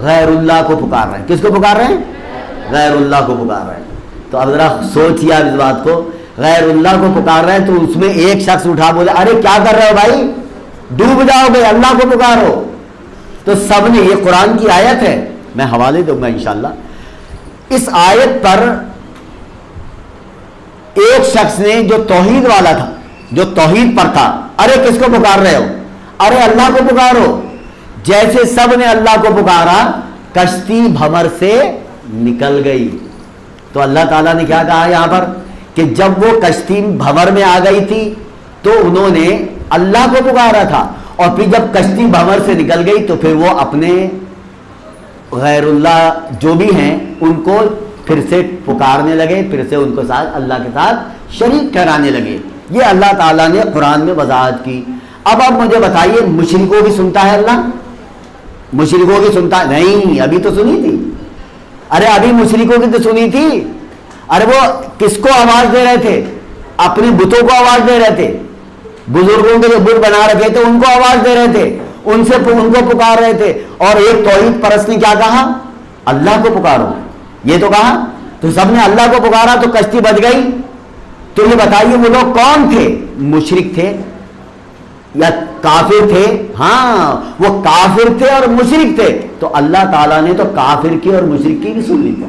غیر اللہ کو پکار رہے ہیں. کس کو پکار رہے ہیں؟ غیر اللہ کو پکار رہے ہیں. تو اب ذرا سوچیے آپ اس بات کو. غیر اللہ کو پکار رہے ہیں تو اس میں ایک شخص اٹھا بولے ارے کیا کر رہے ہو بھائی، ڈوب جاؤ گے، اللہ کو پکارو. تو سب نے، یہ قرآن کی آیت ہے، میں حوالے دوں گا انشاءاللہ. اس آیت پر ایک شخص نے جو توحید والا تھا، جو توحید پر تھا، ارے کس کو پکار رہے ہو؟ ارے اللہ کو پکارو. جیسے سب نے اللہ کو پکارا، کشتی بھمر سے نکل گئی. تو اللہ تعالیٰ نے کیا کہا یہاں پر کہ جب وہ کشتی بھمر میں آ گئی تھی تو انہوں نے اللہ کو پکارا تھا، اور پھر جب کشتی بھمر سے نکل گئی تو پھر وہ اپنے غیر اللہ جو بھی ہیں ان کو پھر سے پکارنے لگے، پھر سے ان کو ساتھ اللہ کے ساتھ شریک ٹھہرانے لگے. یہ اللہ تعالیٰ نے قرآن میں وضاحت کی. اب آپ مجھے بتائیے مشرکوں کی سنتا ہے اللہ؟ مشرکوں کی سنتا نہیں؟ ابھی تو سنی تھی. ارے ابھی مشرکوں کی تو سنی تھی. ارے وہ کس کو آواز دے رہے تھے؟ اپنے بتوں کو آواز دے رہے تھے. بزرگوں کے جو بت بنا رکھے تھے ان کو آواز دے رہے تھے، ان کو پکار رہے تھے. اور ایک توحید پرست نے کیا کہا؟ اللہ کو پکارو. یہ تو کہا. تو سب نے اللہ کو پکارا تو کشتی بچ گئی. تو یہ بتائیے وہ لوگ کون تھے؟ مشرک تھے یا کافر تھے؟ ہاں وہ کافر تھے اور مشرک تھے. تو اللہ تعالیٰ نے تو کافر کی اور مشرک کی بھی سن لی تھی.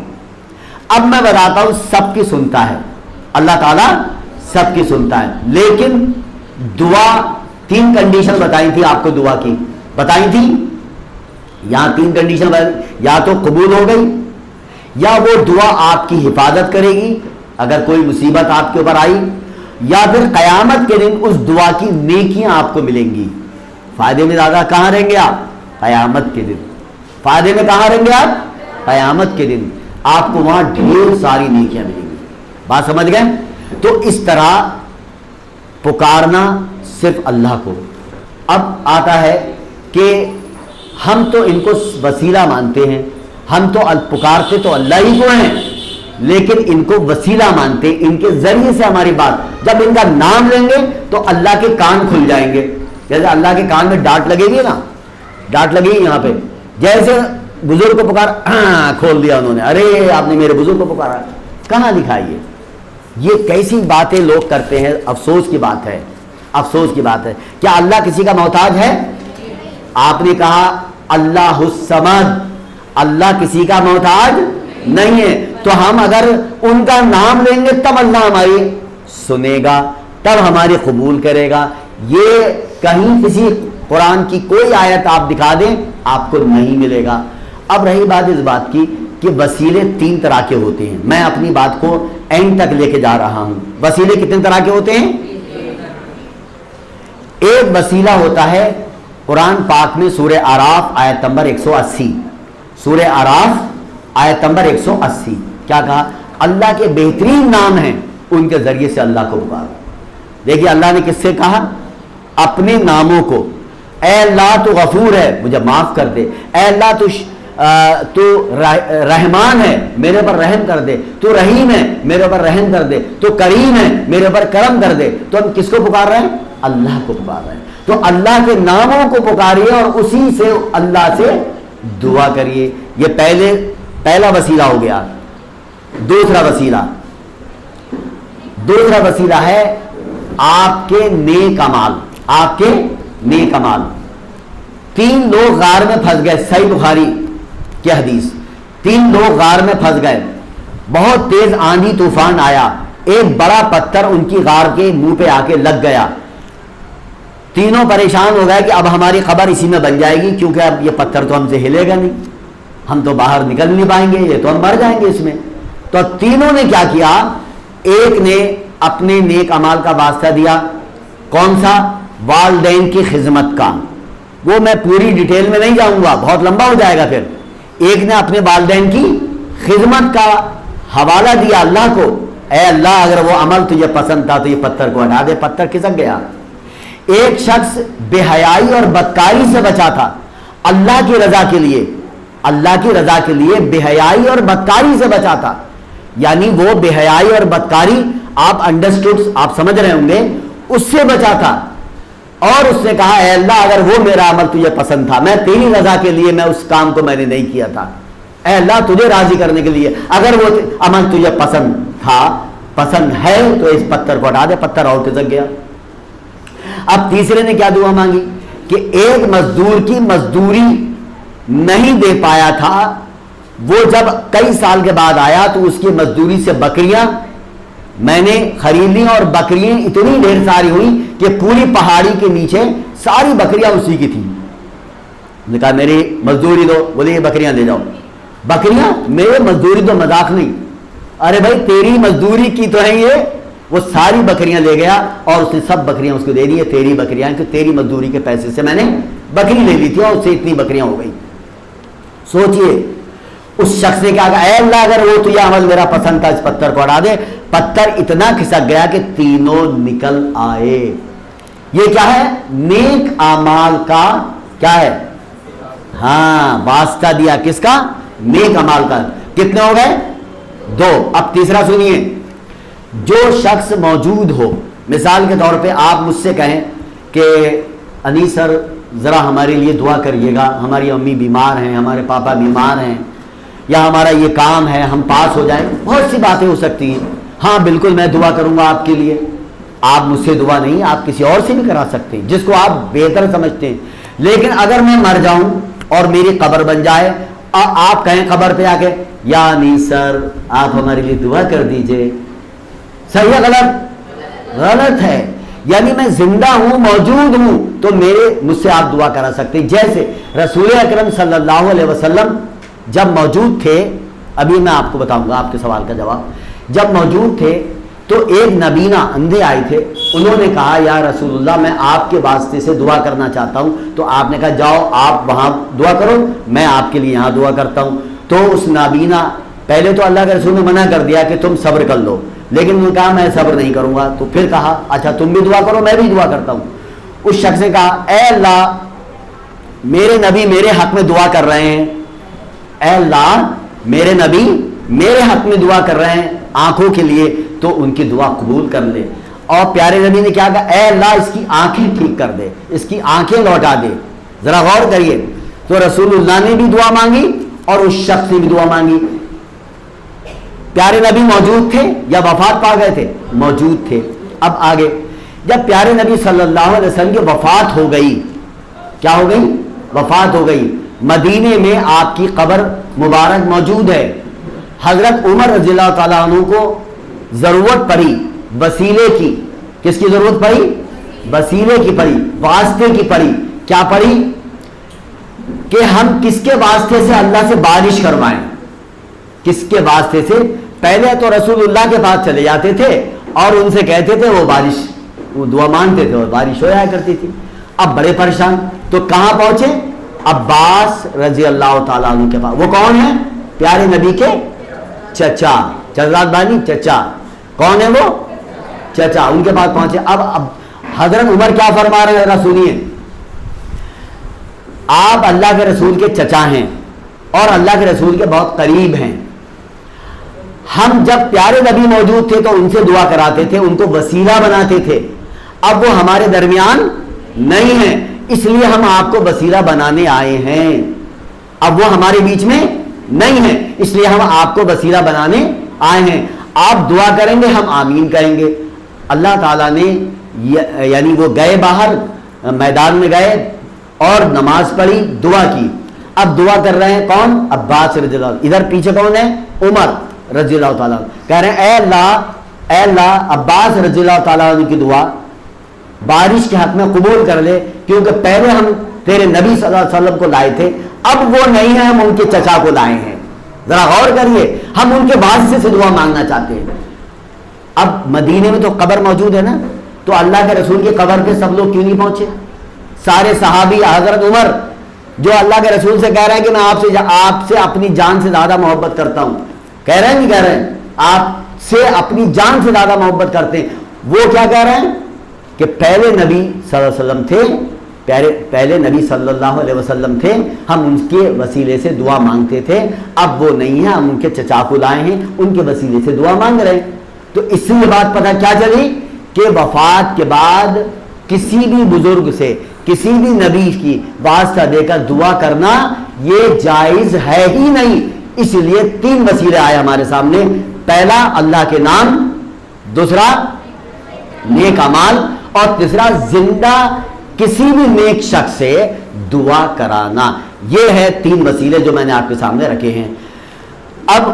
اب میں بتاتا ہوں سب کی سنتا ہے اللہ تعالیٰ, سب کی سنتا ہے. لیکن دعا 3 کنڈیشن بتائی تھی آپ کو, دعا کی بتائی تھی. یہاں 3 کنڈیشن, یا تو قبول ہو گئی, یا وہ دعا آپ کی حفاظت کرے گی اگر کوئی مصیبت آپ کے اوپر آئی, یا پھر قیامت کے دن اس دعا کی نیکیاں آپ کو ملیں گی. فائدے میں زیادہ کہاں رہیں گے آپ؟ قیامت کے دن. فائدے میں کہاں رہیں گے آپ؟ قیامت کے دن. آپ کو وہاں ڈھیر ساری نیکیاں ملیں گی. بات سمجھ گئے؟ تو اس طرح پکارنا صرف اللہ کو. اب آتا ہے کہ ہم تو ان کو وسیلہ مانتے ہیں, ہم تو پکارتے تو اللہ ہی کو ہیں, لیکن ان کو وسیلہ مانتے, ان کے ذریعے سے ہماری بات, جب ان کا نام لیں گے تو اللہ کے کان کھل جائیں گے. جیسے اللہ کے کان میں ڈانٹ لگے گی نا, ڈانٹ لگے گی یہاں پہ, جیسے بزرگ کو پکار کھول دیا انہوں نے, ارے آپ نے میرے بزرگ کو پکارا. کہاں لکھا یہ کیسی باتیں لوگ کرتے ہیں. افسوس کی بات ہے, افسوس کی بات ہے. کیا اللہ کسی کا محتاج ہے؟ آپ نے کہا اللہ الصمد, اللہ کسی کا محتاج نہیں ہے. تو ہم اگر ان کا نام لیں گے تب اللہ ہماری سنے گا, تب ہماری قبول کرے گا. یہ کہیں کسی قرآن کی کوئی آیت آپ دکھا دیں آپ کو نہیں ملے گا. اب رہی بات اس بات کی کہ وسیلے 3 طرح کے ہوتے ہیں. میں اپنی بات کو اینڈ تک لے کے جا رہا ہوں. وسیلے کتنے طرح کے ہوتے ہیں؟ ایک وسیلہ ہوتا ہے قرآن پاک میں سورہ اعراف آیت نمبر 180, سورہ اعراف آیت نمبر 180 کیا کہا؟ اللہ کے بہترین نام ہیں, ان کے ذریعے سے اللہ کو پکارو. دیکھیے اللہ نے کس سے کہا؟ اپنے ناموں کو. اے اللہ تو غفور ہے, مجھے معاف کر دے. اے اللہ تو رحمان ہے, میرے پر رحم کر دے. تو رحیم ہے, میرے پر رحم کر دے. تو کریم ہے, میرے پر کرم کر دے. تو ہم کس کو پکار رہے ہیں؟ اللہ کو پکار رہے ہیں. تو اللہ کے ناموں کو پکاریے اور اسی سے اللہ سے دعا کریے. یہ پہلا وسیلہ ہو گیا. دوسرا وسیلہ ہے آپ کے نیک اعمال. آپ کے نیک اعمال. 3 لوگ غار میں پھنس گئے, صحیح بخاری کی حدیث. 3 لوگ غار میں پھنس گئے, بہت تیز آندھی طوفان آیا, ایک بڑا پتھر ان کی غار کے منہ پہ آ کے لگ گیا. تینوں پریشان ہو گئے کہ اب ہماری خبر اسی میں بن جائے گی, کیونکہ اب یہ پتھر تو ہم سے ہلے گا نہیں, ہم تو باہر نکل نہیں پائیں گے, یہ تو ہم مر جائیں گے اس میں. تو تینوں نے کیا کیا؟ ایک نے اپنے نیک اعمال کا واسطہ دیا. کون سا؟ والدین کی خدمت کا. وہ میں پوری ڈیٹیل میں نہیں جاؤں گا, بہت لمبا ہو جائے گا پھر. ایک نے اپنے والدین کی خدمت کا حوالہ دیا اللہ کو, اے اللہ اگر وہ عمل تجھے پسند تھا تو یہ پتھر کو ہٹا دے. پتھر کھسک گیا. ایک شخص بے حیائی اور بدکاری سے بچا تھا اللہ کی رضا کے لیے, اللہ کی رضا کے لیے بے حیائی اور بدکاری سے بچا تھا. یعنی وہ بے حیائی اور بدکاری, آپ انڈرسٹوڈ, آپ سمجھ رہے ہوں گے, اس سے بچا تھا. اور اس نے کہا اے اللہ اگر وہ میرا عمل تجھے پسند تھا, میں تیری رضا کے لیے میں اس کام کو میں نے نہیں کیا تھا, اے اللہ تجھے راضی کرنے کے لیے اگر وہ عمل تجھے پسند تھا, پسند ہے, تو اس پتھر کو ہٹا دے. پتھر اور کھسک گیا. اب تیسرے نے کیا دعا مانگی کہ ایک مزدور کی مزدوری نہیں دے پایا تھا, وہ جب کئی سال کے بعد آیا تو اس کی مزدوری سے بکریاں میں نے خرید لی, اور بکریاں اتنی ڈھیر ساری ہوئی کہ پوری پہاڑی کے نیچے ساری بکریاں اسی کی تھیں. نے کہا میری مزدوری دو. بولے یہ بکریاں لے جاؤ. بکریاں؟ میرے مزدوری تو مذاق نہیں. ارے بھائی تیری مزدوری کی تو ہے یہ. وہ ساری بکریاں لے گیا اور اس نے سب بکریاں اس کو دے دی, تیری بکریاں, کہ تیری مزدوری کے پیسے سے میں نے بکری لے لی تھی اور اس سے اتنی بکریاں ہو گئی. سوچئے اس شخص نے کہا اے اللہ اگر وہ تجھے عمل میرا پسند تھا اس پتھر کو ہٹا دے. پتھر اتنا کھسک گیا کہ تینوں نکل آئے. یہ کیا ہے؟ نیک اعمال کا کیا ہے؟ ہاں, واسطہ دیا. کس کا؟ نیک اعمال کا. کتنے ہو گئے؟ 2. اب تیسرا سنیے. جو شخص موجود ہو, مثال کے طور پہ آپ مجھ سے کہیں کہ انیس سر ذرا ہمارے لیے دعا کریے گا, ہماری امی بیمار ہیں, ہمارے پاپا بیمار ہیں, یا ہمارا یہ کام ہے, ہم پاس ہو جائیں. بہت سی باتیں ہو سکتی ہیں. ہاں بالکل میں دعا کروں گا آپ کے لیے. آپ مجھ سے دعا نہیں, آپ کسی اور سے بھی کرا سکتے ہیں جس کو آپ بہتر سمجھتے ہیں. لیکن اگر میں مر جاؤں اور میری قبر بن جائے، آپ کہیں قبر پہ آ کے یا نیسر آپ ہمارے لیے دعا کر دیجئے، صحیح ہے غلط؟ غلط ہے. یعنی میں زندہ ہوں، موجود ہوں، تو مجھ سے آپ دعا کرا سکتے. جیسے رسول اکرم صلی اللہ علیہ وسلم جب موجود تھے، ابھی میں آپ کو بتاؤں گا آپ کے سوال کا جواب، جب موجود تھے تو ایک نبینہ اندھے آئے تھے، انہوں نے کہا یا رسول اللہ میں آپ کے واسطے سے دعا کرنا چاہتا ہوں. تو آپ نے کہا جاؤ آپ وہاں دعا کرو، میں آپ کے لیے یہاں دعا کرتا ہوں. تو اس نابینا، پہلے تو اللہ کے رسول نے منع کر دیا کہ تم صبر کر لو، لیکن انہوں نے کہا میں صبر نہیں کروں گا. تو پھر کہا اچھا تم بھی دعا کرو میں بھی دعا کرتا ہوں. اس شخص نے کہا اے اللہ میرے نبی میرے حق میں دعا کر رہے ہیں، اے اللہ میرے نبی میرے حق میں دعا کر رہے ہیں آنکھوں کے لیے، تو ان کی دعا قبول کر لے. اور پیارے نبی نے کیا کہا، اے اللہ اس کی آنکھیں ٹھیک کر دے، اس کی آنکھیں لوٹا دے. ذرا غور کریے، تو رسول اللہ نے بھی دعا مانگی اور اس شخص نے بھی دعا مانگی. پیارے نبی موجود تھے یا وفات پا گئے تھے؟ موجود تھے. اب آگے جب پیارے نبی صلی اللہ علیہ وسلم کی وفات ہو گئی، کیا ہو گئی؟ وفات ہو گئی. مدینے میں آپ کی قبر مبارک موجود ہے. حضرت عمر رضی اللہ تعالیٰ عنہ کو ضرورت پڑی وسیلے کی. کس کی ضرورت پڑی؟ وسیلے کی پڑی، واسطے کی پڑی. کیا پڑی؟ کہ ہم کس کے واسطے سے اللہ سے بارش کروائیں. کس کے واسطے سے؟ پہلے تو رسول اللہ کے پاس چلے جاتے تھے اور ان سے کہتے تھے، وہ بارش، وہ دعا مانگتے تھے اور بارش ہو جایا کرتی تھی. اب بڑے پریشان، تو کہاں پہنچے؟ عباس رضی اللہ تعالیٰ عنہ کے پاس. وہ کون ہے؟ پیارے نبی کے چچا، چچا بانی چچا. کون ہے وہ؟ چچا. ان کے پاس پہنچے. اب حضرت عمر کیا فرما رہے ہیں ذرا سنیے. آپ اللہ کے رسول کے چچا ہیں اور اللہ کے رسول کے بہت قریب ہیں. ہم جب پیارے نبی موجود تھے تو ان سے دعا کراتے تھے، ان کو وسیلہ بناتے تھے. اب وہ ہمارے درمیان نہیں ہیں، اس لیے ہم آپ کو وسیلہ بنانے آئے ہیں. اب وہ ہمارے بیچ میں نہیں ہیں، اس لیے ہم آپ کو وسیلہ بنانے آئے ہیں. آپ دعا کریں گے ہم آمین کہیں گے. اللہ تعالیٰ نے یعنی وہ گئے باہر میدان میں گئے اور نماز پڑھی، دعا کی. اب دعا کر رہے ہیں کون؟ عباس رضی اللہ. ادھر پیچھے کون ہے؟ عمر رضی اللہ تعالیٰ. کہہ رہے ہیں اے اللہ عباس رضی اللہ تعالیٰ عنہ کی دعا بارش کے حق میں قبول کر لے، کیونکہ پہلے ہم تیرے نبی صلی اللہ علیہ وسلم کو لائے تھے، اب وہ نہیں ہیں، ہم ان کے چچا کو لائے ہیں. ذرا غور کریے، ہم ان کے واسطے سے دعا مانگنا چاہتے ہیں. اب مدینے میں تو قبر موجود ہے نا، تو اللہ کے رسول کی قبر پہ سب لوگ کیوں نہیں پہنچے؟ سارے صحابی، حضرت عمر جو اللہ کے رسول سے کہہ رہے ہیں کہ میں آپ سے اپنی جان سے زیادہ محبت کرتا ہوں، کہہ رہے ہیں نہیں کہہ رہے ہیں؟ آپ سے اپنی جان سے زیادہ محبت کرتے ہیں. وہ کیا کہہ رہے ہیں کہ پہلے نبی صلی اللہ علیہ وسلم تھے، پہلے نبی صلی اللہ علیہ وسلم تھے، ہم ان کے وسیلے سے دعا مانگتے تھے، اب وہ نہیں ہیں، ہم ان کے چچا کو لائے ہیں، ان کے وسیلے سے دعا مانگ رہے ہیں. تو اس سے یہ بات پتہ کیا چلی کہ وفات کے بعد کسی بھی بزرگ سے، کسی بھی نبی کی واسطہ دے کر دعا کرنا یہ جائز ہے ہی نہیں. اس لیے 3 وسیلے آئے ہمارے سامنے. پہلا اللہ کے نام، دوسرا نیک اعمال، اور تیسرا زندہ کسی بھی نیک شخص سے دعا کرانا. یہ ہے 3 وسیلے جو میں نے آپ کے سامنے رکھے ہیں. اب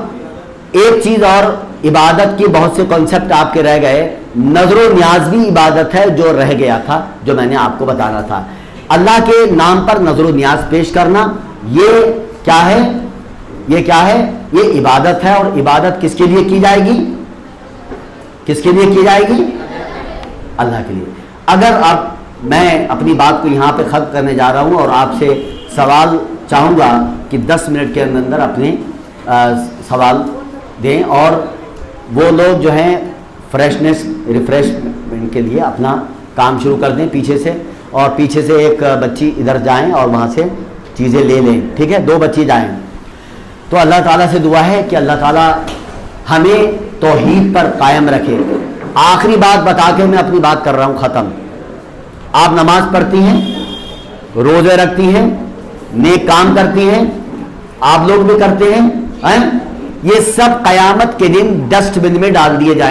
ایک چیز اور، عبادت کی بہت سے کانسیپٹ آپ کے رہ گئے. نظر و نیاز بھی عبادت ہے جو رہ گیا تھا، جو میں نے آپ کو بتانا تھا. اللہ کے نام پر نظر و نیاز پیش کرنا، یہ کیا ہے؟ یہ کیا ہے؟ یہ عبادت ہے. اور عبادت کس کے لیے کی جائے گی؟ کس کے لیے کی جائے گی؟ اللہ کے لیے. اگر اب میں اپنی بات کو یہاں پہ ختم کرنے جا رہا ہوں اور آپ سے سوال چاہوں گا کہ 10 منٹ کے اندر اپنے سوال دیں، اور وہ لوگ جو ہیں ریفریشمنٹ کے لیے اپنا کام شروع کر دیں پیچھے سے، اور پیچھے سے ایک بچی ادھر جائیں اور وہاں سے چیزیں لے لیں. ٹھیک ہے، 2 بچی جائیں. تو اللہ تعالیٰ سے دعا ہے کہ اللہ تعالیٰ ہمیں توحید پر قائم رکھے. آخری بات بتا کے میں اپنی بات کر رہا ہوں ختم. آپ نماز پڑھتی ہیں، روزے رکھتی ہیں، نیک کام کرتی ہیں، آپ لوگ بھی کرتے ہیں، یہ سب قیامت کے دن ڈسٹ بن میں ڈال دیے جائیں.